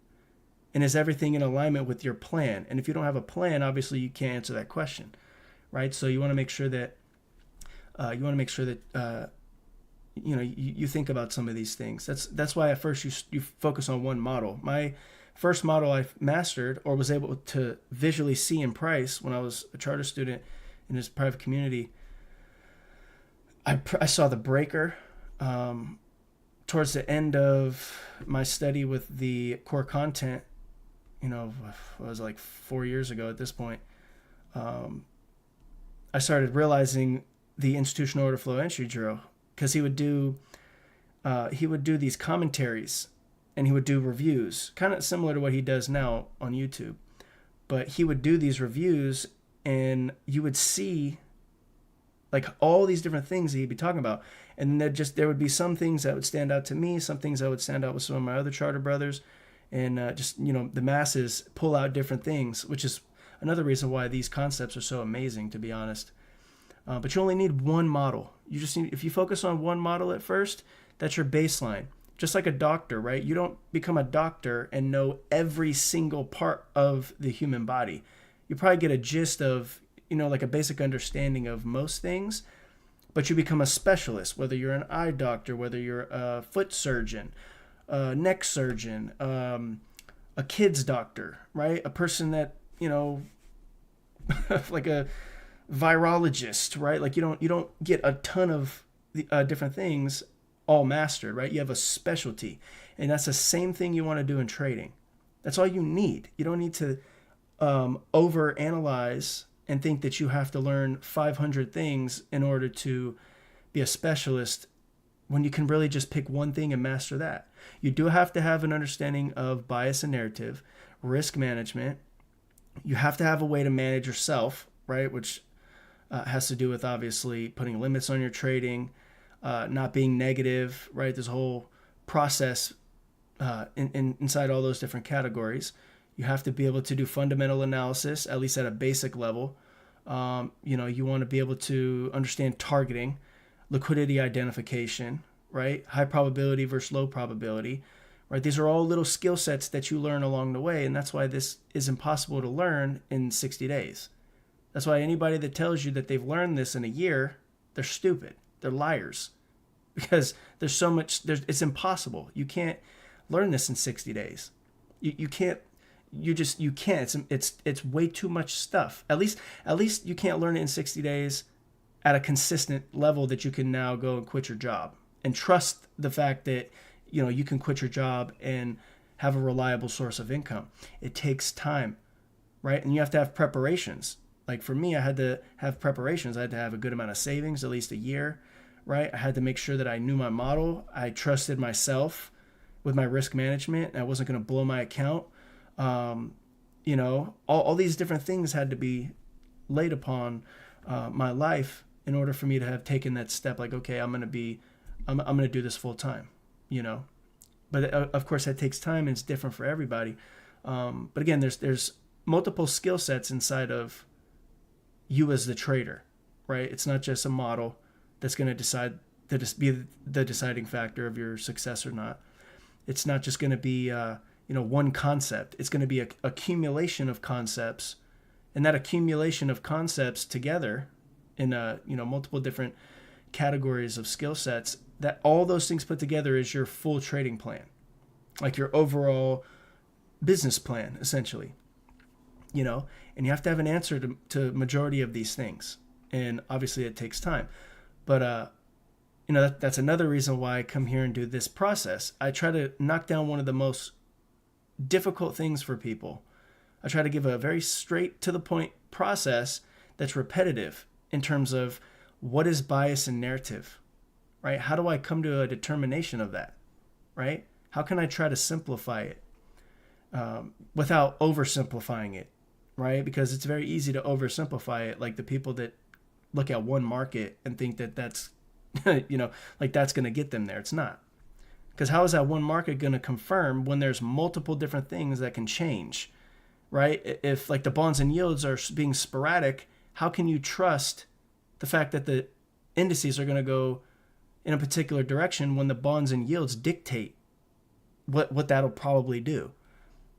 And is everything in alignment with your plan? And if you don't have a plan, obviously you can't answer that question, right? So you want to make sure that you think about some of these things. That's why at first you focus on one model. My first model I mastered or was able to visually see in price when I was a charter student in this private community. I saw the breaker towards the end of my study with the core content. It was like 4 years ago at this point. I started realizing the institutional order flow entry drill, because he would do these commentaries and he would do reviews, kind of similar to what he does now on YouTube. But he would do these reviews and you would see like all these different things that he'd be talking about. And there would be some things that would stand out to me, some things that would stand out with some of my other charter brothers. And the masses pull out different things, which is another reason why these concepts are so amazing, to be honest. But you only need one model. If you focus on one model at first, that's your baseline. Just like a doctor, right? You don't become a doctor and know every single part of the human body. You probably get a gist of, like a basic understanding of most things, but you become a specialist, whether you're an eye doctor, whether you're a foot surgeon, a neck surgeon, a kid's doctor, right? A person that, like a virologist, right? Like you don't get a ton of different things all mastered, right? You have a specialty, and that's the same thing you want to do in trading. That's all you need. You don't need to overanalyze and think that you have to learn 500 things in order to be a specialist, when you can really just pick one thing and master that. You do have to have an understanding of bias and narrative, risk management. You have to have a way to manage yourself, right? Which has to do with obviously putting limits on your trading, not being negative, right? There's a whole process inside all those different categories. You have to be able to do fundamental analysis, at least at a basic level. You want to be able to understand targeting, liquidity identification, right? High probability versus low probability, right? These are all little skill sets that you learn along the way, and that's why this is impossible to learn in 60 days. That's why anybody that tells you that they've learned this in a year, they're stupid. They're liars. Because there's so much, it's impossible. You can't learn this in 60 days. You can't. It's way too much stuff. At least you can't learn it in 60 days at a consistent level that you can now go and quit your job and trust the fact that you can quit your job and have a reliable source of income. It takes time, right? And you have to have preparations. Like for me, I had to have preparations. I had to have a good amount of savings, at least a year, right? I had to make sure that I knew my model. I trusted myself with my risk management. I wasn't going to blow my account. All these different things had to be laid upon my life in order for me to have taken that step. Like, okay, I'm going to do this full time, but of course that takes time and it's different for everybody. But again, there's multiple skill sets inside of you as the trader, right? It's not just a model that's going to be the deciding factor of your success or not. It's not just going to be, one concept. It's going to be a accumulation of concepts, and that accumulation of concepts together in multiple different categories of skill sets, that all those things put together is your full trading plan, like your overall business plan, essentially. And you have to have an answer to majority of these things, and obviously it takes time. But that's another reason why I come here and do this process. I try to knock down one of the most difficult things for people. I try to give a very straight to the point process that's repetitive in terms of what is bias and narrative, right? How do I come to a determination of that, right? How can I try to simplify it without oversimplifying it, right? Because it's very easy to oversimplify it. Like the people that look at one market and think that that's, like that's going to get them there. It's not. Because how is that one market going to confirm when there's multiple different things that can change, right? If like the bonds and yields are being sporadic, how can you trust the fact that the indices are going to go in a particular direction when the bonds and yields dictate what that'll probably do,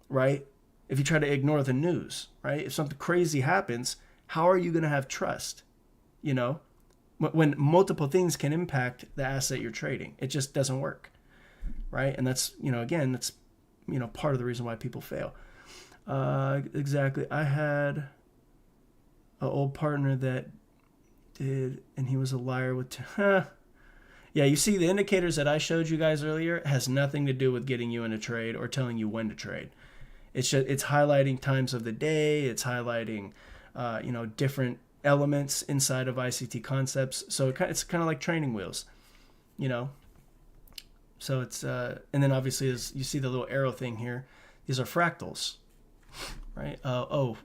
right? If you try to ignore the news, right? If something crazy happens, how are you going to have trust? When multiple things can impact the asset you're trading, it just doesn't work, right? And that's, again, that's, part of the reason why people fail. Exactly. I had an old partner that did, and he was a liar with, yeah, you see the indicators that I showed you guys earlier has nothing to do with getting you in a trade or telling you when to trade. It's highlighting times of the day. It's highlighting, different elements inside of ICT concepts. So it's kind of like training wheels, So it's, and then obviously as you see the little arrow thing here, these are fractals, right?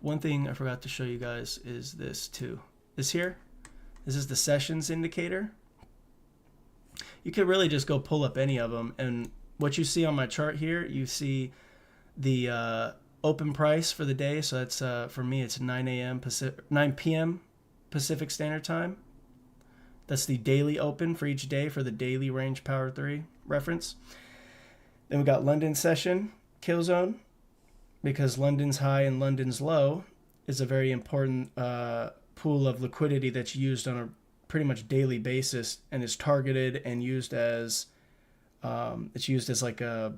One thing I forgot to show you guys is this too. This is the sessions indicator. You could really just go pull up any of them. And what you see on my chart here, you see the open price for the day. So that's, for me, it's 9 p.m. Pacific Standard Time. That's the daily open for each day for the daily range power 3 reference. Then we got London session kill zone, because London's high and London's low is a very important pool of liquidity that's used on a pretty much daily basis and is targeted and used as like a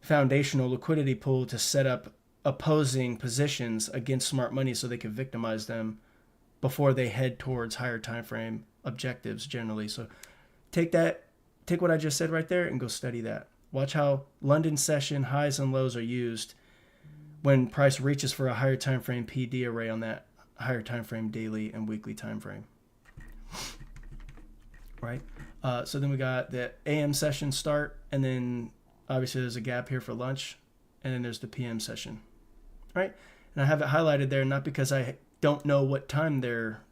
foundational liquidity pool to set up opposing positions against smart money so they can victimize them before they head towards higher time frame objectives generally. So take what I just said right there and go study that. Watch how London session highs and lows are used when price reaches for a higher time frame PD array on that higher time frame daily and weekly time frame. Right? So then we got the AM session start, and then obviously there's a gap here for lunch, and then there's the PM session. Right? And I have it highlighted there not because I don't know what time they're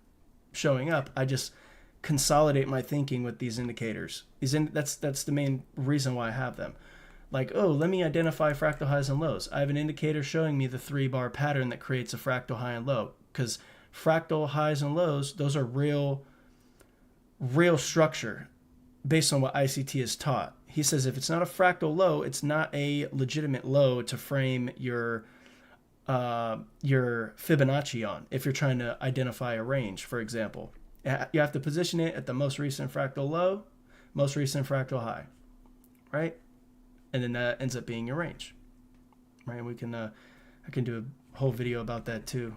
showing up. I just consolidate my thinking with these indicators. That's the main reason why I have them. Like, let me identify fractal highs and lows. I have an indicator showing me the 3-bar pattern that creates a fractal high and low, because fractal highs and lows, those are real structure based on what ICT is taught. He says if it's not a fractal low, it's not a legitimate low to frame your Fibonacci on if you're trying to identify a range, for example. You have to position it at the most recent fractal low, most recent fractal high, right? And then that ends up being your range, right? We can, I can do a whole video about that too.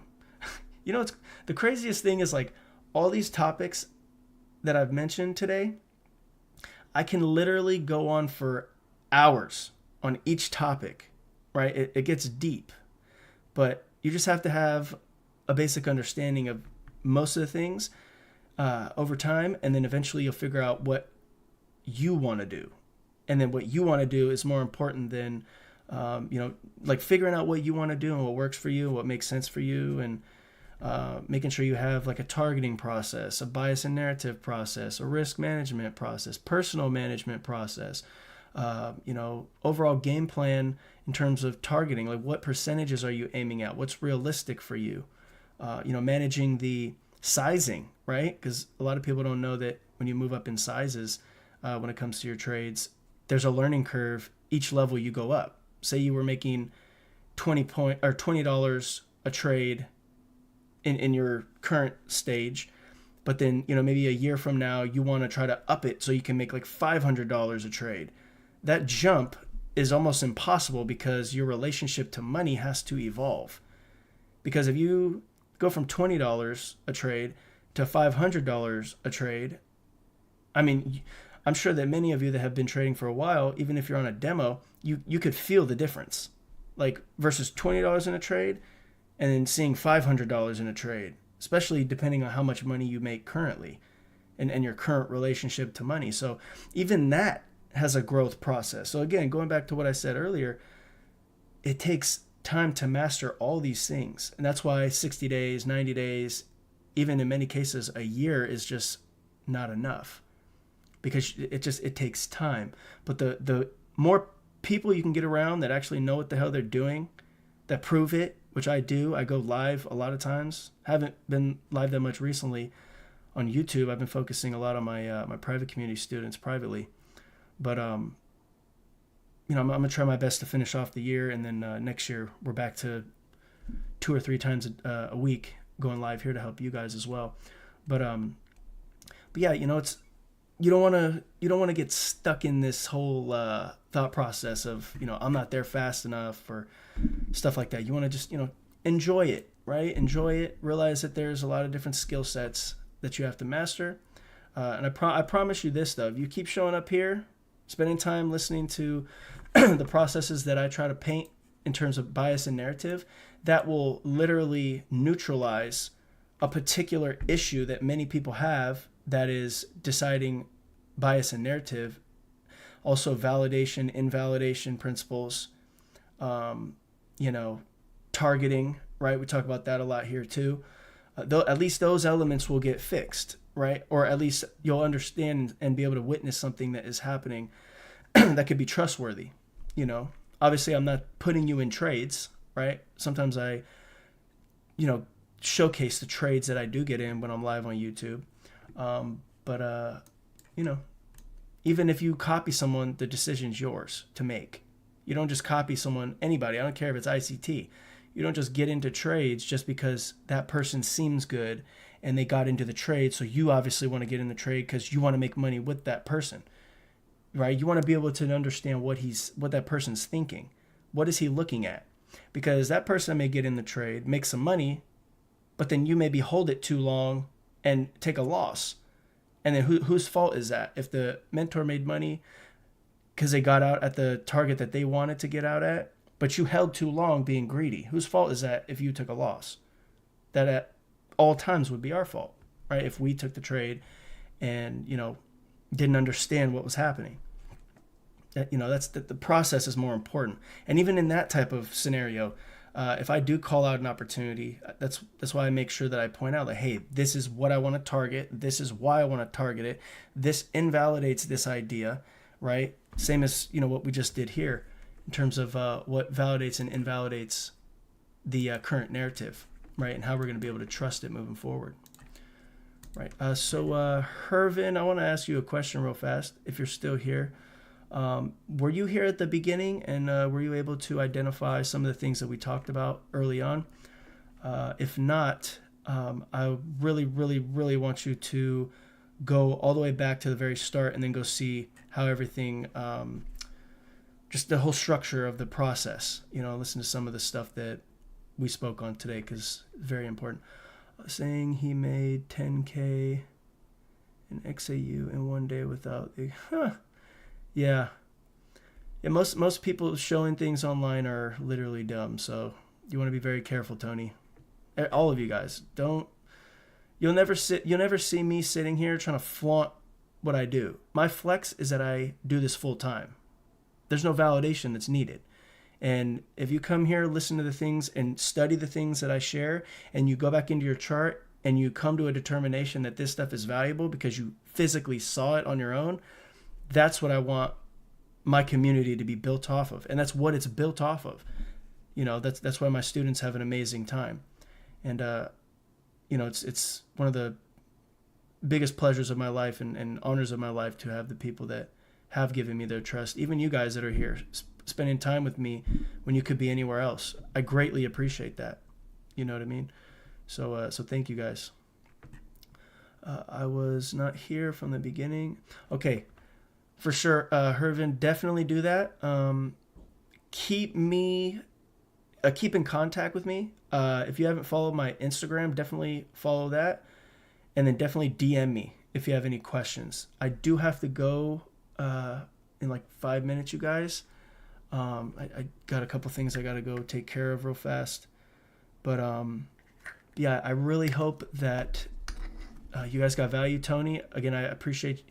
It's the craziest thing is like all these topics that I've mentioned today, I can literally go on for hours on each topic, right? It gets deep, but you just have to have a basic understanding of most of the things over time, and then eventually you'll figure out what you want to do. And then what you want to do is more important than, like figuring out what you want to do and what works for you, what makes sense for you, and making sure you have like a targeting process, a bias and narrative process, a risk management process, personal management process, overall game plan in terms of targeting, like what percentages are you aiming at? What's realistic for you? Managing the sizing, right? Because a lot of people don't know that when you move up in sizes, when it comes to your trades, there's a learning curve. Each level you go up. Say you were making $20 a trade in your current stage, but then maybe a year from now you want to try to up it so you can make like $500 a trade. That jump is almost impossible because your relationship to money has to evolve. Because if you go from $20 a trade to $500 a trade, I mean, I'm sure that many of you that have been trading for a while, even if you're on a demo, you could feel the difference, like versus $20 in a trade and then seeing $500 in a trade, especially depending on how much money you make currently and your current relationship to money. So even that has a growth process. So again, going back to what I said earlier, it takes time to master all these things. And that's why 60 days, 90 days, even in many cases, a year is just not enough, because it takes time. But the more people you can get around that actually know what the hell they're doing, that prove it, which I do. I go live a lot of times. Haven't been live that much recently on YouTube. I've been focusing a lot on my my private community students privately. But I'm gonna try my best to finish off the year, and then next year we're back to 2 or 3 times a week going live here to help you guys as well. But yeah, it's you don't want to get stuck in this whole thought process of I'm not there fast enough or stuff like that. You want to just enjoy it, right? Enjoy it. Realize that there's a lot of different skill sets that you have to master. And I promise you this though: if you keep showing up here, spending time listening to the processes that I try to paint in terms of bias and narrative, that will literally neutralize a particular issue that many people have, that is deciding bias and narrative. Also validation, invalidation principles, targeting, right? We talk about that a lot here too. Though at least those elements will get fixed, right? Or at least you'll understand and be able to witness something that is happening that could be trustworthy. Obviously I'm not putting you in trades, right? Sometimes I, showcase the trades that I do get in when I'm live on YouTube. But even if you copy someone, the decision's yours to make. You don't just copy someone, anybody. I don't care if it's ICT. You don't just get into trades just because that person seems good and they got into the trade. So you obviously want to get in the trade because you want to make money with that person, right? You want to be able to understand what that person's thinking. What is he looking at? Because that person may get in the trade, make some money, but then you maybe hold it too long and take a loss. And then whose fault is that? If the mentor made money because they got out at the target that they wanted to get out at, but you held too long being greedy, whose fault is that if you took a loss? That at all times would be our fault, right? If we took the trade and, didn't understand what was happening. That's the process is more important. And even in that type of scenario, if I do call out an opportunity, that's why I make sure that I point out that, hey, this is what I want to target. This is why I want to target it. This invalidates this idea, right? Same as, what we just did here in terms of what validates and invalidates the current narrative, right? And how we're going to be able to trust it moving forward, right? So Hervin, I want to ask you a question real fast if you're still here. Were you here at the beginning, and were you able to identify some of the things that we talked about early on? If not, I really, really, really want you to go all the way back to the very start and then go see how everything, just the whole structure of the process, listen to some of the stuff that we spoke on today because it's very important. Saying he made 10K in XAU in one day without the... Yeah, most people showing things online are literally dumb. So you want to be very careful, Tony. All of you guys, you'll never see me sitting here trying to flaunt what I do. My flex is that I do this full time. There's no validation that's needed. And if you come here, listen to the things and study the things that I share, and you go back into your chart and you come to a determination that this stuff is valuable because you physically saw it on your own, that's what I want my community to be built off of. And that's what it's built off of. That's why my students have an amazing time. And, it's one of the biggest pleasures of my life and honors of my life to have the people that have given me their trust. Even you guys that are here spending time with me when you could be anywhere else. I greatly appreciate that. You know what I mean? So thank you guys. I was not here from the beginning. Okay. For sure, Hervin, definitely do that. Keep in contact with me. If you haven't followed my Instagram, definitely follow that. And then definitely DM me if you have any questions. I do have to go in like 5 minutes, you guys. I got a couple things I got to go take care of real fast. But yeah, I really hope that you guys got value, Tony. Again, I appreciate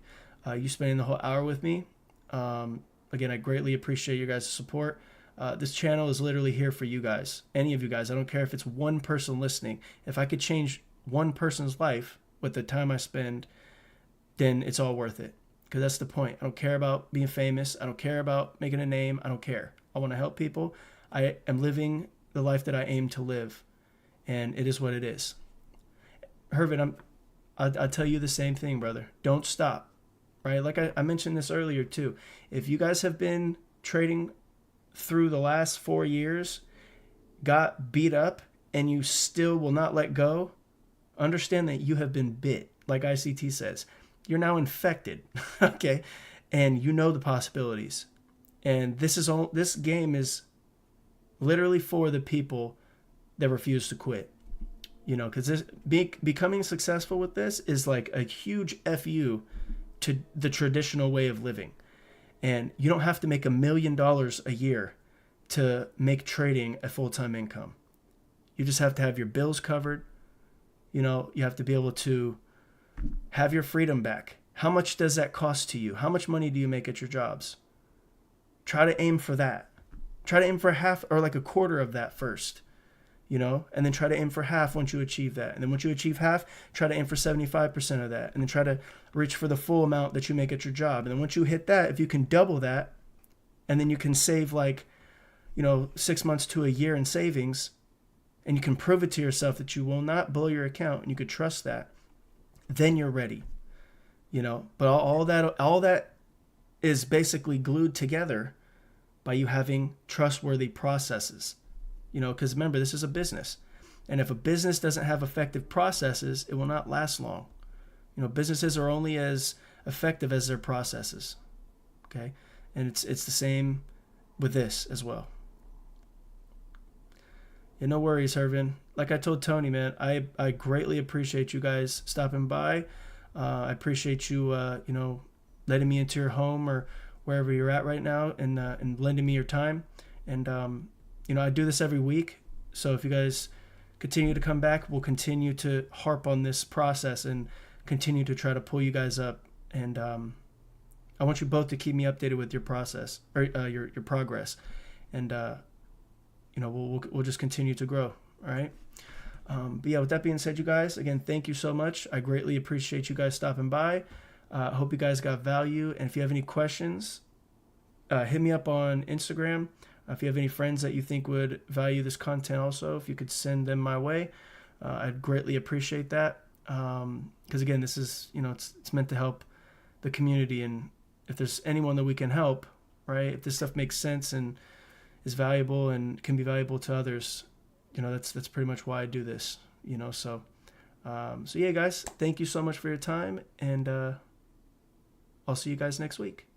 you spending the whole hour with me. Again, I greatly appreciate your guys' support. This channel is literally here for you guys, any of you guys. I don't care if it's one person listening. If I could change one person's life with the time I spend, then it's all worth it. Because that's the point. I don't care about being famous. I don't care about making a name. I don't care. I want to help people. I am living the life that I aim to live, and it is what it is. Hervin, I'll tell you the same thing, brother. Don't stop, right? Like I mentioned this earlier too. If you guys have been trading through the last 4 years, got beat up, and you still will not let go, understand that you have been bit, like ICT says. You're now infected, okay? And you know the possibilities. And this game is literally for the people that refuse to quit. You know, because becoming successful with this is like a huge FU to the traditional way of living. And you don't have to make $1 million a year to make trading a full-time income. You just have to have your bills covered. You know, you have to be able to have your freedom back. How much does that cost to you? How much money do you make at your jobs? Try to aim for that. Try to aim for half or like a quarter of that first, you know, and then try to aim for half once you achieve that. And then once you achieve half, try to aim for 75% of that. And then try to reach for the full amount that you make at your job. And then once you hit that, if you can double that, and then you can save like, you know, 6 months to a year in savings, and you can prove it to yourself that you will not blow your account and you could trust that, then you're ready, you know. But all that is basically glued together by you having trustworthy processes, you know, because remember, this is a business. And if a business doesn't have effective processes, it will not last long. You know, businesses are only as effective as their processes, okay? And it's the same with this as well. Yeah, no worries, Hervin. Like I told Tony, man, I greatly appreciate you guys stopping by. I appreciate you, you know, letting me into your home or wherever you're at right now, and lending me your time. And you know, I do this every week. So if you guys continue to come back, we'll continue to harp on this process and continue to try to pull you guys up. And I want you both to keep me updated with your process or your progress. And you know, we'll just continue to grow. All right. But yeah, with that being said, you guys, again, thank you so much. I greatly appreciate you guys stopping by. I hope you guys got value. And if you have any questions, hit me up on Instagram. If you have any friends that you think would value this content also, if you could send them my way, I'd greatly appreciate that. Because again, this is, you know, it's meant to help the community. And if there's anyone that we can help, right, if this stuff makes sense and is valuable and can be valuable to others, you know, that's pretty much why I do this, you know. So yeah, guys, thank you so much for your time, and I'll see you guys next week.